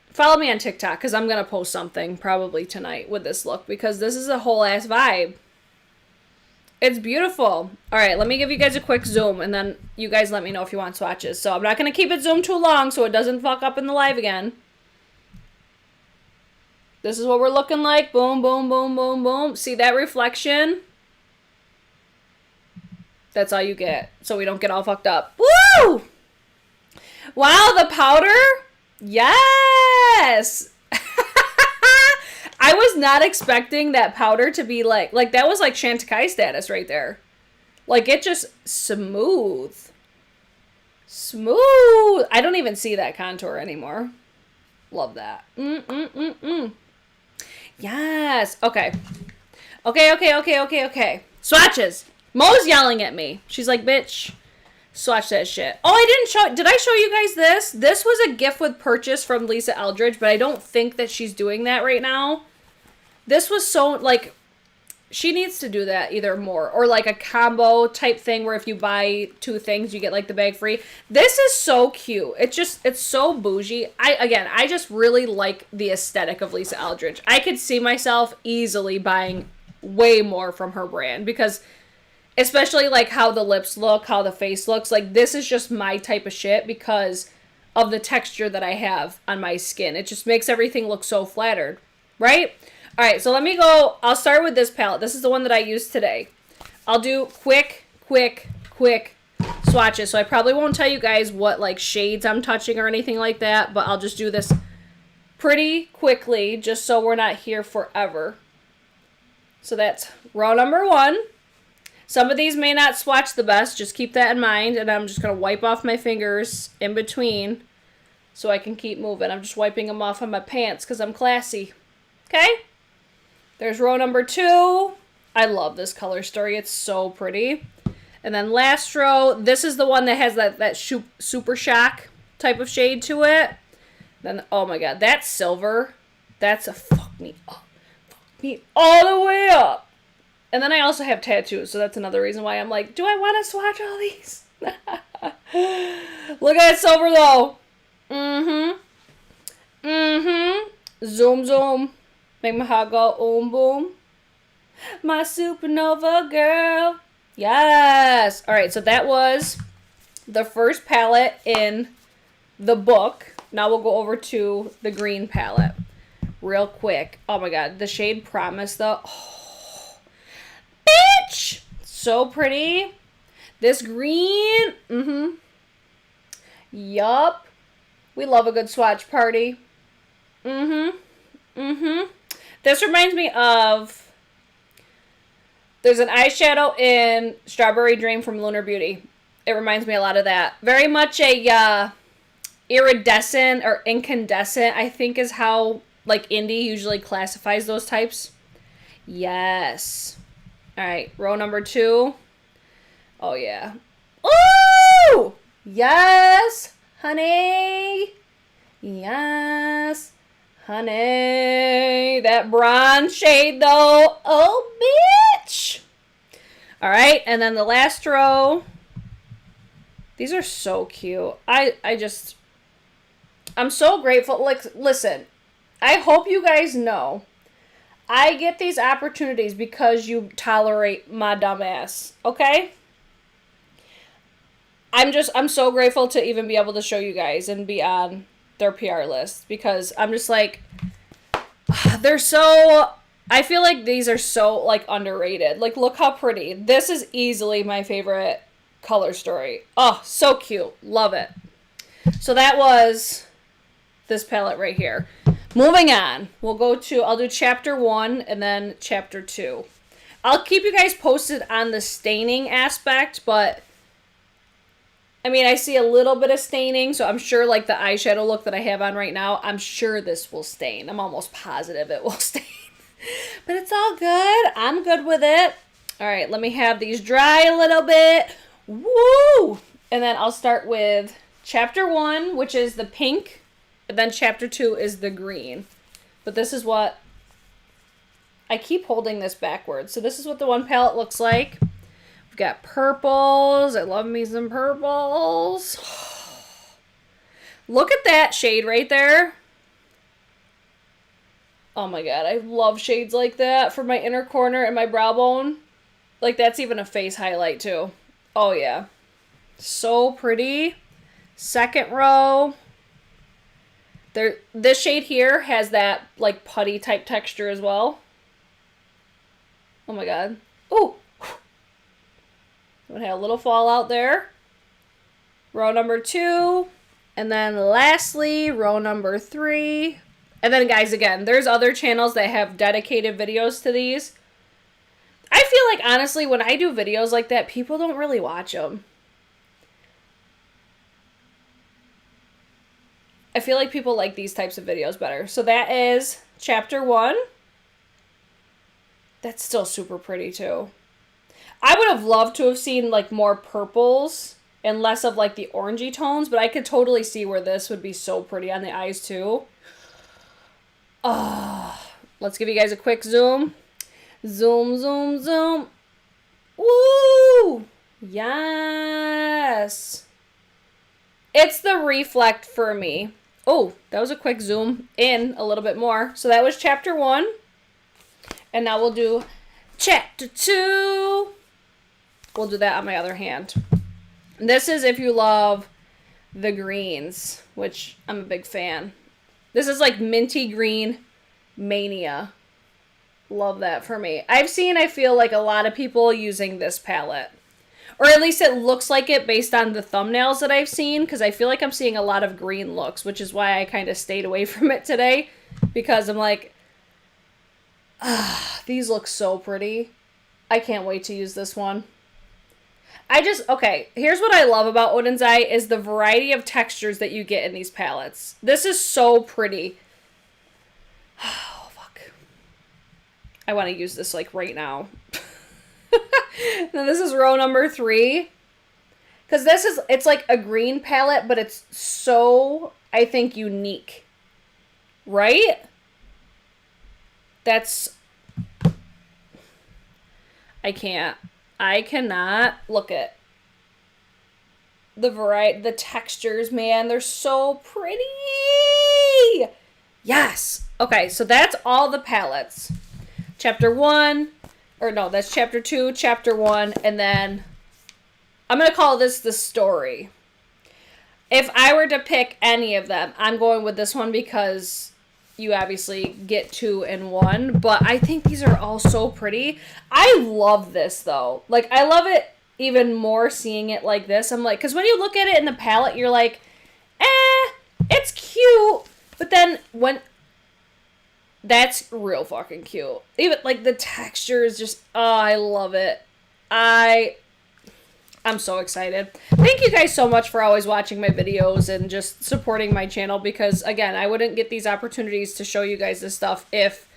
Follow me on TikTok, because I'm going to post something probably tonight with this look, because this is a whole ass vibe. It's beautiful. All right, let me give you guys a quick zoom, and then you guys let me know if you want swatches. So I'm not going to keep it zoomed too long so it doesn't fuck up in the live again. This is what we're looking like. Boom, boom, boom, boom, boom. See that reflection? That's all you get, so we don't get all fucked up. Woo! Wow, the powder? Yes! I was not expecting that powder to be like that was like Chantecaille status right there. Like, it just smooth. Smooth. I don't even see that contour anymore. Love that. Yes. Okay. Okay. Swatches. Mo's yelling at me. She's like, bitch, swatch that shit. Oh, I didn't show... Did I show you guys this? This was a gift with purchase from Lisa Eldridge, but I don't think that she's doing that right now. This was so, like... She needs to do that either more. Or like a combo type thing where if you buy 2 things, you get like the bag free. This is so cute. It's so bougie. I just really like the aesthetic of Lisa Eldridge. I could see myself easily buying way more from her brand because especially like how the lips look, how the face looks. Like, this is just my type of shit because of the texture that I have on my skin. It just makes everything look so flattered, right? All right, so let me go. I'll start with this palette. This is the one that I used today. I'll do quick swatches. So I probably won't tell you guys what like shades I'm touching or anything like that, but I'll just do this pretty quickly just so we're not here forever. So that's row number 1. Some of these may not swatch the best. Just keep that in mind. And I'm just going to wipe off my fingers in between so I can keep moving. I'm just wiping them off on my pants because I'm classy. Okay? There's row number 2. I love this color story. It's so pretty. And then last row, this is the one that has that super shock type of shade to it. Then, oh my god, that silver, that's a fuck me up. Fuck me all the way up. And then I also have tattoos, so that's another reason why I'm like, do I want to swatch all these? Look at that silver, though. Zoom, zoom. Make my heart go boom. My supernova girl. Yes. All right, so that was the first palette in the book. Now we'll go over to the green palette real quick. Oh, my God. The shade Promise, though. Oh. Bitch! So pretty. This green. Yup. We love a good swatch party. This reminds me of... There's an eyeshadow in Strawberry Dream from Lunar Beauty. It reminds me a lot of that. Very much a iridescent or incandescent, I think is how like indie usually classifies those types. Yes. All right, row number 2. Oh, yeah. Ooh! Yes, honey. Yes, honey. That bronze shade, though. Oh, bitch. All right, and then the last row. These are so cute. I'm so grateful. Like, listen, I hope you guys know I get these opportunities because you tolerate my dumb ass, okay? I'm so grateful to even be able to show you guys and be on their PR list because I'm just like, I feel like these are so, like, underrated. Like, look how pretty. This is easily my favorite color story. Oh, so cute. Love it. So that was this palette right here. Moving on, I'll do chapter 1 and then chapter 2. I'll keep you guys posted on the staining aspect, but I mean, I see a little bit of staining, so I'm sure like the eyeshadow look that I have on right now, I'm sure this will stain. I'm almost positive it will stain. But it's all good. I'm good with it. All right, let me have these dry a little bit. Woo! And then I'll start with chapter 1, which is the pink. And then chapter 2 is the green. But this is what... I keep holding this backwards. So this is what the one palette looks like. We've got purples. I love me some purples. Look at that shade right there. Oh my god, I love shades like that for my inner corner and my brow bone. Like, that's even a face highlight too. Oh yeah. So pretty. Second row. This shade here has that, like, putty type texture as well. Oh my god. Ooh! We had a little fallout there. Row number 2. And then lastly, row number 3. And then, guys, again, there's other channels that have dedicated videos to these. I feel like, honestly, when I do videos like that, people don't really watch them. I feel like people like these types of videos better. So that is chapter 1. That's still super pretty, too. I would have loved to have seen, like, more purples and less of, like, the orangey tones, but I could totally see where this would be so pretty on the eyes, too. Let's give you guys a quick zoom. Zoom, zoom, zoom. Woo! Yes! It's the reflect for me. Oh, that was a quick zoom in a little bit more. So that was chapter 1. And now we'll do chapter 2. We'll do that on my other hand. This is if you love the greens, which I'm a big fan. This is like minty green mania. Love that for me. I've seen, I feel like, a lot of people using this palette. Or at least it looks like it based on the thumbnails that I've seen, because I feel like I'm seeing a lot of green looks, which is why I kind of stayed away from it today. Because I'm like, these look so pretty. I can't wait to use this one. Okay, here's what I love about Odens Eye is the variety of textures that you get in these palettes. This is so pretty. Oh, fuck. I want to use this, like, right now. Now, this is row number 3. Because it's like a green palette, but it's so, I think, unique. Right? I cannot look at the variety, the textures, man. They're so pretty. Yes. Okay, so that's all the palettes. Chapter 1, or no, that's chapter 2, chapter 1, and then I'm going to call this the story. If I were to pick any of them, I'm going with this one because you obviously get 2 in 1, but I think these are all so pretty. I love this, though. Like, I love it even more seeing it like this. I'm like, because when you look at it in the palette, you're like, it's cute, but then when... That's real fucking cute. Even, like, the texture is just... Oh, I love it. I'm so excited. Thank you guys so much for always watching my videos and just supporting my channel because, again, I wouldn't get these opportunities to show you guys this stuff if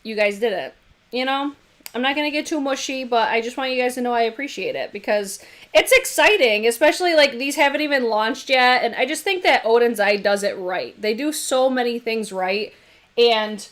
you guys didn't. You know? I'm not going to get too mushy, but I just want you guys to know I appreciate it because it's exciting, especially, like, these haven't even launched yet, and I just think that Odens Eye does it right. They do so many things right, and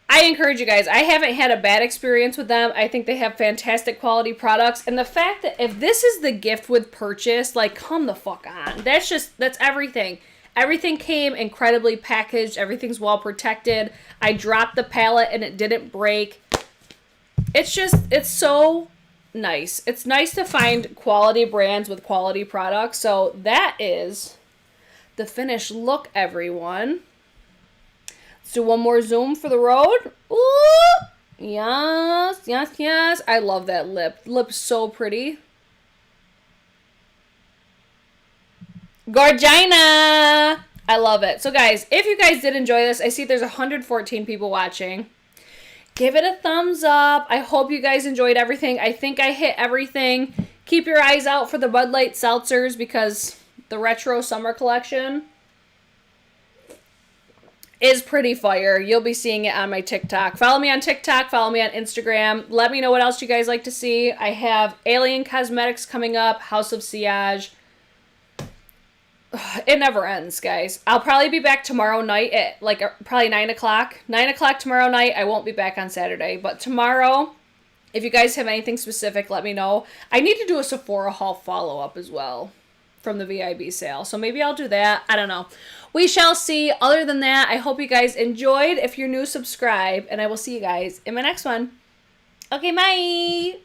I encourage you guys. I haven't had a bad experience with them. I think they have fantastic quality products. And the fact that if this is the gift with purchase, like, come the fuck on. That's everything. Everything came incredibly packaged. Everything's well protected. I dropped the palette and it didn't break. It's so nice. It's nice to find quality brands with quality products. So that is the finished look, everyone. Let's do one more zoom for the road. Ooh! Yes, yes, yes. I love that lip. Lip's so pretty. Gorgina! I love it. So, guys, if you guys did enjoy this, I see there's 114 people watching. Give it a thumbs up. I hope you guys enjoyed everything. I think I hit everything. Keep your eyes out for the Bud Light seltzers because the retro summer collection is pretty fire. You'll be seeing it on my TikTok. Follow me on TikTok. Follow me on Instagram. Let me know what else you guys like to see. I have Alien Cosmetics coming up. House of Siage. It never ends, guys. I'll probably be back tomorrow night at, like, probably 9 o'clock. 9 o'clock tomorrow night. I won't be back on Saturday. But tomorrow, if you guys have anything specific, let me know. I need to do a Sephora haul follow-up as well from the VIB sale. So maybe I'll do that. I don't know. We shall see. Other than that, I hope you guys enjoyed. If you're new, subscribe. And I will see you guys in my next one. Okay, bye.